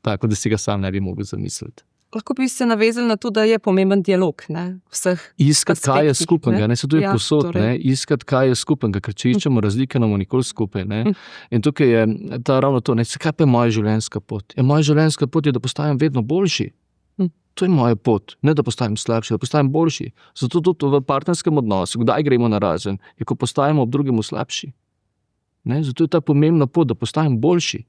tako, da si ga sam ne bi mogel zamisliti. Lahko bi se navezali na to, da je pomemben dialog, vseh iskati, kaj je skupnega, se tudi posod, iskati, kaj je skupnega, ker če iščemo razlike, ne bomo nikoli skupaj. In tukaj je ravno to, kaj pa je moja življenjska pot? Moja življenjska pot je, da postajam vedno boljši. To je moja pot, ne da postajam slabši, da postajam boljši. Zato tudi v partnerskem odnosu, kdaj gremo narazen, je, ko postajamo ob drugemu slabši. Zato je ta pomembna pot, da postajam boljši.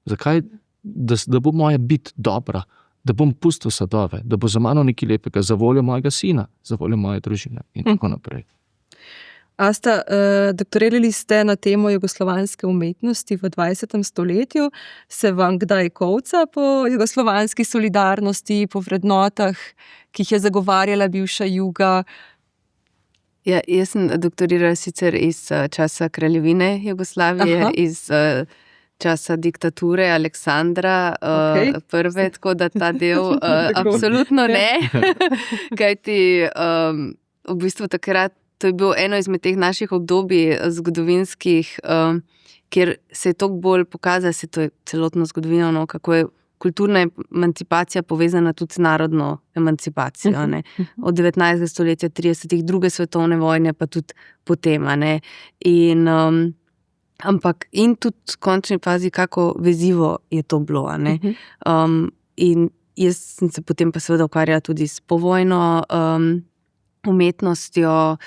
Zakaj? Da bo moja bit dobra. Da bom pustil sadove, da bo za mano nekaj lepega, za voljo mojega sina, za voljo moje družine in tako naprej. Asta, doktorirali ste na temo jugoslovanske umetnosti v 20. stoletju. Se vam kdaj kolca po jugoslovanski solidarnosti, po vrednotah, ki jih je zagovarjala bivša Juga? Ja, jaz sem doktorirala sicer iz časa kraljevine Jugoslavije, iz časa diktature Aleksandra prve, tako da ta del absolutno ne. Kajti v bistvu takrat, to je bil eno izmed teh naših obdobij zgodovinskih, kjer se je toliko bolj pokazalo, se to je celotno zgodovino, kako je kulturna emancipacija povezana tudi z narodno emancipacijo. Od 19. stoletja, 30. druge svetovne vojne, pa tudi potem. Ampak in tudi v končni fazi, kako vezivo je to bilo. In jaz sem se potem pa seveda ukvarjala tudi s povojno umetnostjo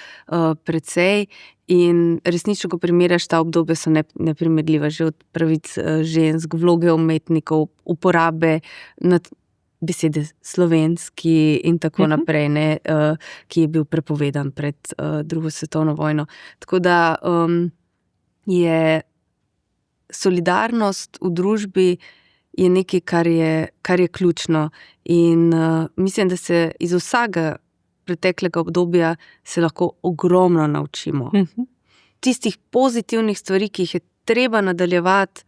precej in resnično, ko primerjaš ta obdobje, so neprimerljiva, že od pravic žensk, vloge umetnikov, uporabe besede slovenski in tako naprej, ki je bil prepovedan pred drugo svetovno vojno. Tako da je solidarnost v družbi je nekaj, kar je ključno. In mislim, da se iz vsega preteklega obdobja se lahko ogromno naučimo. Tistih pozitivnih stvari, ki jih je treba nadaljevati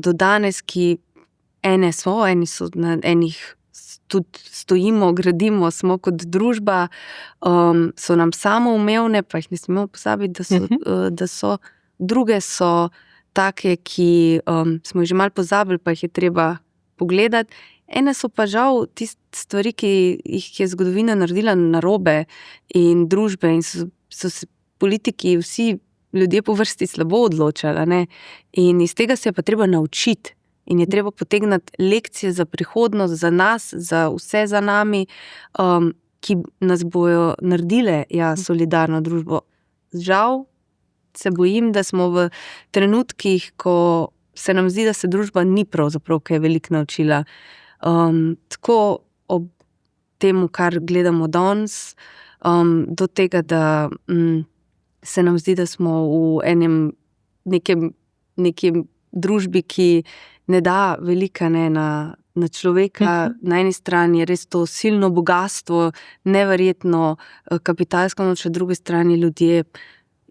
do danes, ki eni so na enih tudi stojimo, gradimo, smo kot družba, so nam samoumevne, pa jih ne smemo pozabiti, da so druge so take, ki smo jih že malo pozabili, pa jih je treba pogledati. Ene so pa žal tiste stvari, ki jih je zgodovina naredila narobe in družbe in so se politiki, vsi ljudje po vrsti slabo odločali. In iz tega se je pa treba naučiti in je treba potegniti lekcije za prihodnost, za nas, za vse za nami, ki nas bojo naredile solidarno družbo. Žal se bojim, da smo v trenutkih, ko se nam zdi, da se družba ni pravzaprav kaj veliko naučila. Tako ob temu, kar gledamo danes, do tega, da se nam zdi, da smo v nekem družbi, ki ne da velika na človeka. Na eni strani je res to silno bogatstvo, neverjetno kapitalsko moč, na drugi strani ljudje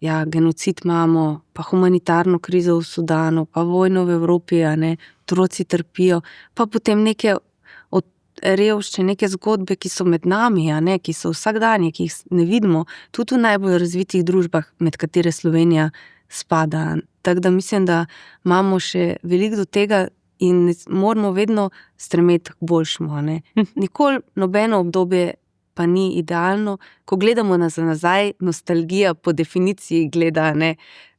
ja, genocid imamo, pa humanitarno krizo v Sudanu, pa vojno v Evropi, otroci trpijo, pa potem neke od revščine, neke zgodbe, ki so med nami, ki so vsakdanje, ki jih ne vidimo, tudi v najbolj razvitih družbah, med katere Slovenija spada. Tako da mislim, da imamo še veliko do tega in moramo vedno stremeti k boljšemu. Nikoli nobeno obdobje pa ni idealno. Ko gledamo nazaj, nostalgija po definiciji gleda,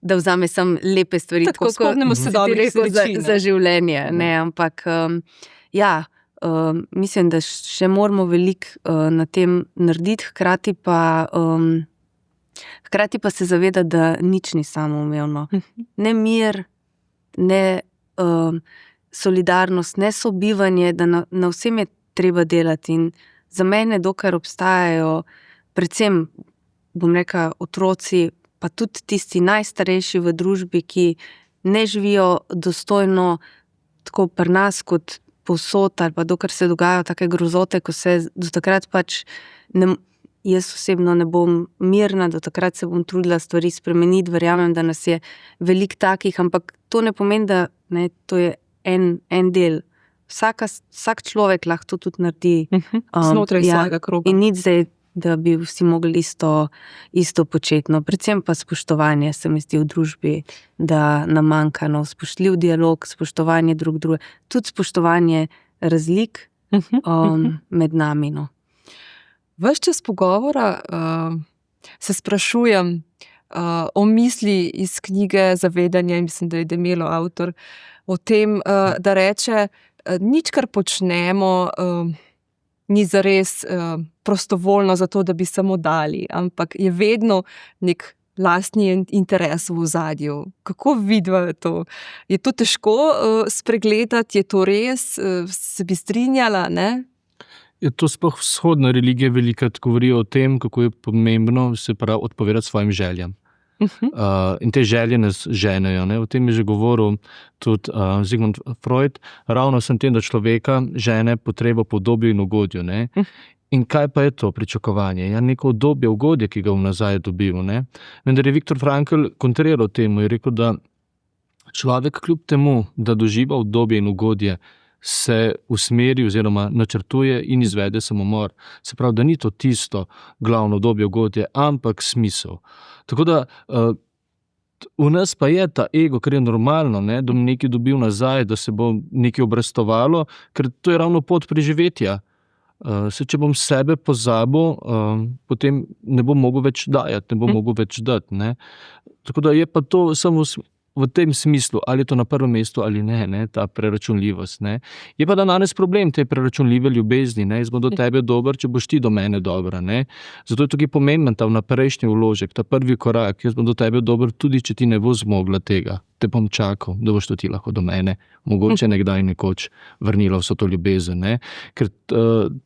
da vzame samo lepe stvari. Tako spomnimo se dobrih srečin. Za življenje. Ampak mislim, da še moramo veliko na tem narediti, hkrati pa se zavedati, da nič ni samoumevno. Ne mir, ne solidarnost, ne sobivanje, da na vsem je treba delati. In za mene, dokler obstajajo, predvsem, bom rekla, otroci, pa tudi tisti najstarejši v družbi, ki ne živijo dostojno tako pri nas kot povsod, ali pa dokler se dogajajo take grozote, ko se do takrat pač jaz osebno ne bom mirna, do takrat se bom trudila stvari spremeniti, verjamem, da nas je veliko takih, ampak to ne pomeni, da to je en del. Vsak človek lahko to tudi naredi. Znotraj svojega kroga. In nič zdaj, da bi vsi mogli isto početi. Predvsem pa spoštovanje se mi zdi v družbi, da nam manjka. Spoštljiv dialog, spoštovanje drug druge, tudi spoštovanje razlik med nami. Ves čas pogovora se sprašujem o misli iz knjige Zavedanje, mislim, da je Demelo avtor, o tem, da reče, nič, kar počnemo, ni zares prostovoljno zato, da bi samo dali, ampak je vedno nek lastni interes v ozadju. Kako vidiva to? Je to težko spregledati? Je to res? Se bi strinjala, ne? Je to sploh vzhodna religija velikokrat govori o tem, kako je pomembno se pravi odpovedati svojim željam. In te želje nas ženejo. O tem je že govoril tudi Sigmund Freud. Ravno sem tem, da človeka žene potrebo po udobju in ugodju. In kaj pa je to pričakovanje? Neko udobje, ugodje, ki ga v nazaj dobil. Vendar je Viktor Frankl kontriral temu, je rekel, da človek kljub temu, da doživa udobje in ugodje, se usmeri oziroma načrtuje in izvede samomor. Se pravi, da ni to tisto glavno udobje, ugodje, ampak smisel. Tako da v nas pa je ta ego, kar je normalno, da bom nekaj dobil nazaj, da se bo nekaj obrestovalo, ker to je ravno pot preživetja. Če bom sebe pozabil, potem ne bom mogel več dajati, ne bom mogel več dati. Tako da je pa to samo v tem smislu, ali je to na prvem mestu ali ne, ta preračunljivost. Je pa danes problem te preračunljive ljubezni. Jaz bom do tebe dober, če boš ti do mene dobra. Zato je tukaj pomemben ta vnaprejšnji vložek, ta prvi korak. Jaz bom do tebe dober, tudi če ti ne bo zmogla tega. Te bom čakal, da boš to ti lahko do mene. Mogoče nekdaj nekoč vrnila vso to ljubezen. Ker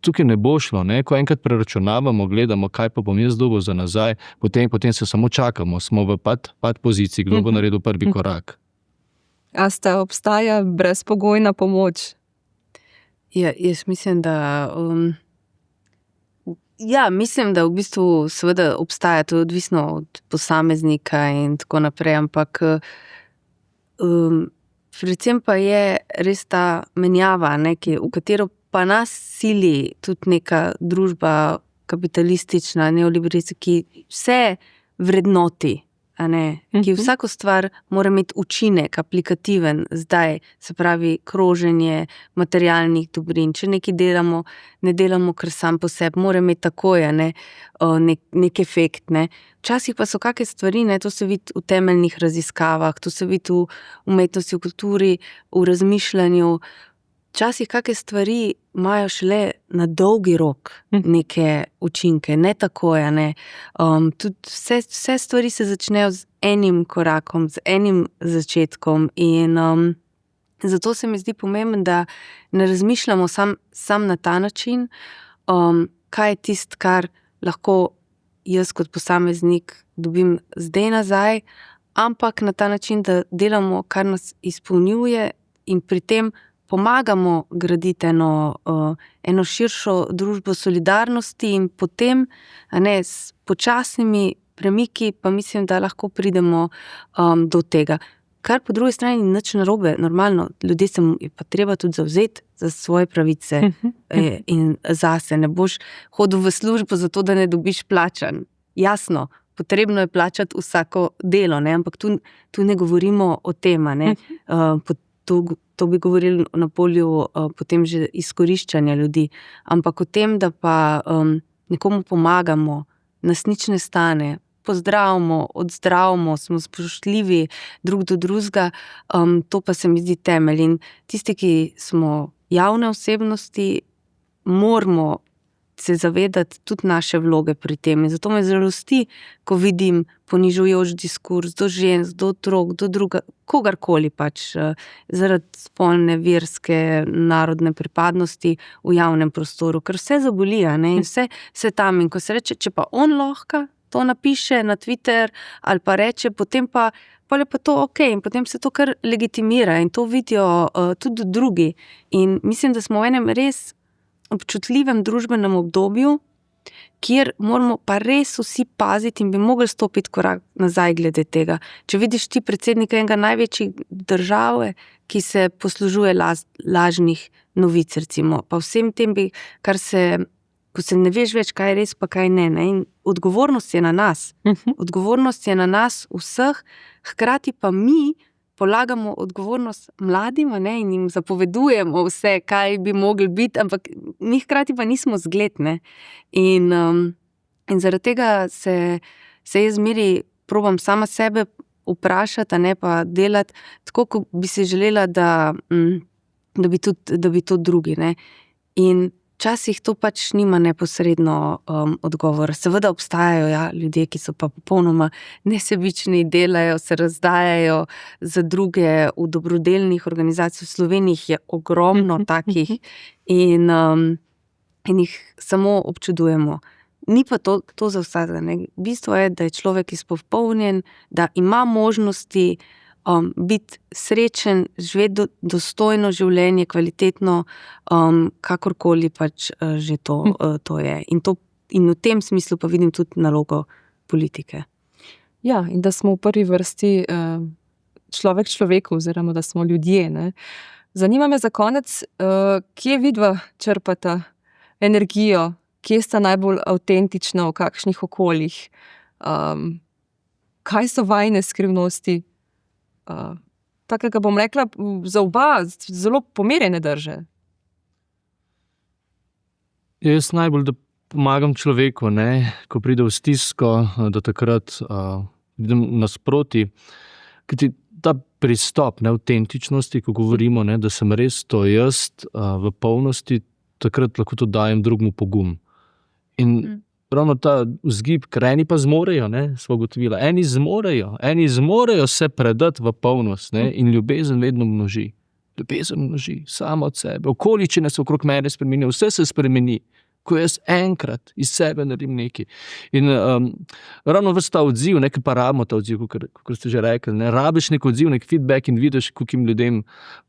tukaj ne bo šlo. Ko enkrat preračunavamo, gledamo, kaj pa bom jaz dobil za nazaj, potem se samo čakamo. Smo v pad poziciji, kdo bo naredil prvi korak. A obstaja brezpogojna pomoč? Ja, jaz mislim, da mislim, da v bistvu seveda obstaja, to je odvisno od posameznika in tako naprej, ampak predvsem pa je res ta menjava, v katero pa nas sili tudi neka družba kapitalistična, neoliberalistična, ki vse vrednoti, ki vsako stvar mora imeti učinek, aplikativen, zdaj, se pravi kroženje materialnih dobrin. Če nekaj delamo, ne delamo kar sam po sebi, mora imeti takoj nek efekt. Včasih pa so kakšne stvari, to se vidi v temeljnih raziskavah, to se vidi v umetnosti, v kulturi, v razmišljanju. Včasih kakšne stvari imajo šele na dolgi rok neke učinke, ne takoj. Tudi vse stvari se začnejo z enim korakom, z enim začetkom in zato se mi zdi pomembno, da ne razmišljamo sam na ta način, kaj je tisto, kar lahko jaz kot posameznik dobim zdaj nazaj, ampak na ta način, da delamo, kar nas izpolnjuje in pri tem pomagamo graditi eno širšo družbo solidarnosti in potem s počasnimi premiki, pa mislim, da lahko pridemo do tega. Kar po drugi strani ni nič narobe, normalno, ljudje se je pa treba tudi zavzeti za svoje pravice in zase. Ne boš hodil v službo zato, da ne dobiš plačan. Jasno, potrebno je plačati vsako delo, ne? Ampak tu ne govorimo o tem, ne? To bi govorili na polju potem že izkoriščanja ljudi. Ampak o tem, da pa nekomu pomagamo, nas nič ne stane, pozdravimo, odzdravimo, smo spoštljivi drug do drugega, to pa se mi zdi temelj. In tisti, ki smo javne osebnosti, moramo se zavedati tudi naše vloge pri tem. In zato me žalosti, ko vidim ponižujoč diskurs do žensk, do otrok, do druga, kogarkoli pač, zaradi spolne, verske, narodne pripadnosti v javnem prostoru, ker vse zaboli, ne? In vse tam. In ko se reče, če pa on lahko to napiše na Twitter ali pa reče, potem pa je pa to ok in potem se to kar legitimira in to vidijo tudi drugi. In mislim, da smo v enem res občutljivem družbenem obdobju, kjer moramo pa res vsi paziti in bi mogli stopiti korak nazaj glede tega. Če vidiš ti predsednika enega največjih države, ki se poslužuje lažnih novic, recimo, pa vsem tem bi, ko se ne veš več, kaj je res, pa kaj ne. In odgovornost je na nas. Odgovornost je na nas vseh, hkrati pa mi polagamo odgovornost mladim, ne? In jim zapovedujemo vse, kaj bi mogli biti, ampak mi hkrati pa nismo zgled, ne? In zaradi tega se jaz zmeri probam sama sebe vprašati, ne pa delati tako, kot bi si želela, da bi to drugi, ne? In včasih to pač nima neposredno odgovor. Seveda obstajajo ljudje, ki so pa popolnoma nesebični, delajo, se razdajajo za druge v dobrodelnih organizacijah. V Sloveniji je ogromno takih in jih samo občudujemo. Ni pa to za vsega. Bistvo je, da je človek izpopolnjen, da ima možnosti biti srečen, živeti dostojno življenje, kvalitetno, kakorkoli pač že to je. In v tem smislu pa vidim tudi nalogo politike. Ja, in da smo v prvi vrsti človek človeku, oziroma da smo ljudje, ne. Zanima me za konec, kje vidva črpata energijo, kje sta najbolj avtentična, v kakšnih okoljih, kaj so vajine skrivnosti, takega bom rekla, za oba zelo pomerjene drže. Jaz najbolj, da pomagam človeku, ne, ko pride v stisko, da takrat idem nasproti, kajti ta pristop avtentičnosti, ko govorimo, ne, da sem res to jaz v polnosti, takrat lahko to dajem drugmu pogum. In ravno ta vzgib, ker eni pa zmorejo, smo ugotovili, eni zmorejo se predati v polnost, ne, in ljubezen vedno množi. Ljubezen množi, samo od sebe. Okoličine se okrog mene spremenijo, vse se spremeni, ko jaz enkrat iz sebe naredim nekaj. In ravno ves ta odziv, ki pa rabimo ta odziv, kot ste že rekli, ne, rabiš nek odziv, nek feedback in vidiš, koliko ljudem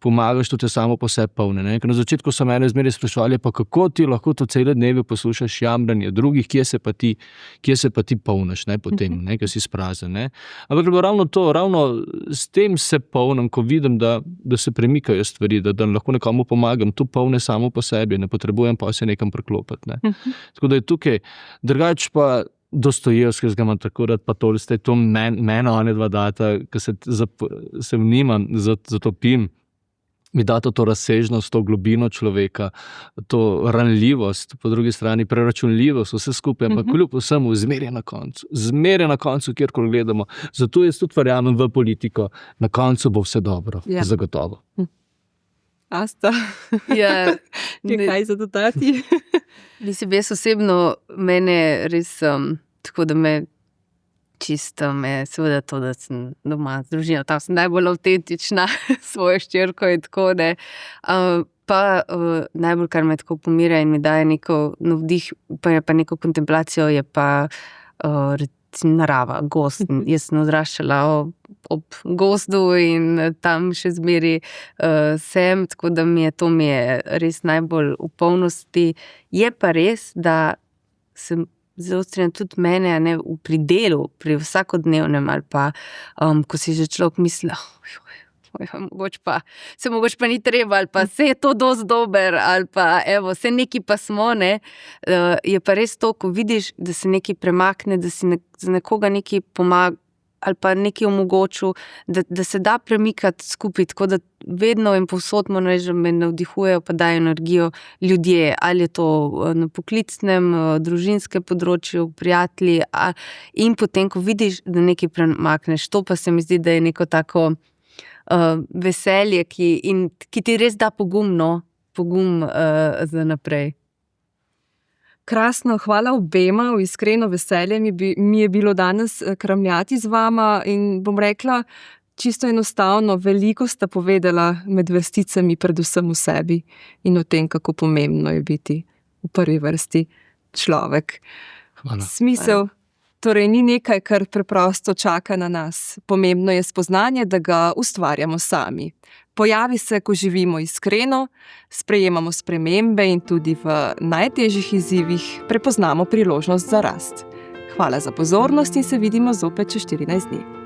pomagaš, to te samo po sebi polne. Ker na začetku so mene zmeraj spraševali, pa kako ti lahko to cele dneve poslušaš jamranje drugih, kje se pa ti polniš, ne, potem, ne, ker si sprazen. Ne. Ampak ravno to, ravno s tem se polnim, ko vidim, da se premikajo stvari, da lahko nekomu pomagam, to polne samo po sebi, ne potrebujem pa se nekam priklopiti. Ne. Tako da je tukaj, drugače pa Dostojevskega imam tako rad, pa Tolstoj, to mene one dva data, ki se vnimam, zato pim, mi data to razsežnost, to globino človeka, to ranljivost, po drugi strani preračunljivost, vse skupaj, ampak kljub vsemu zmeraj na koncu, kjerkoli gledamo. Zato jaz tudi verjamem v politiko, na koncu bo vse dobro, zagotovo. Asta, kaj za dodati? Mislim, jaz osebno, mene res, tako da me čisto, seveda to, da sem doma z družino, tam sem najbolj avtentična svojo hčerko in tako, ne. Pa najbolj, kar me tako pomira in mi daje neko navdih, pa neko kontemplacijo, je pa narava, gozd. Jaz sem odraščala ob gozdu in tam še zmeri sem, tako da mi je res najbolj v polnosti. Je pa res, da sem zelo strinjam tudi mene, a ne, pri delu, pri vsakodnevnem ali pa, ko si že človek misli, mogoče pa ni treba, ali pa se je to dosti dober, ali pa evo, se nekaj pa smo, ne. Je pa res to, ko vidiš, da se nekaj premakne, da si za nekoga nekaj pomaga, ali pa nekaj omogočil, da se da premikati skupaj, tako da vedno in povsod moram reči, da me navdihujejo pa dajo energijo ljudje, ali je to na poklicnem, družinskem področju, prijatelji, in potem, ko vidiš, da nekaj premakneš, to pa se mi zdi, da je neko tako veselje, ki ti res da pogum za naprej. Krasno, hvala obema, iskreno veselje mi je bilo danes kramljati z vama in bom rekla, čisto enostavno, veliko sta povedala med vrsticami, predvsem o sebi in o tem, kako pomembno je biti v prvi vrsti človek. Hvala. Smisel torej ni nekaj, kar preprosto čaka na nas. Pomembno je spoznanje, da ga ustvarjamo sami. Pojavi se, ko živimo iskreno, sprejemamo spremembe in tudi v najtežjih izzivih prepoznamo priložnost za rast. Hvala za pozornost in se vidimo zopet čez 14 dni.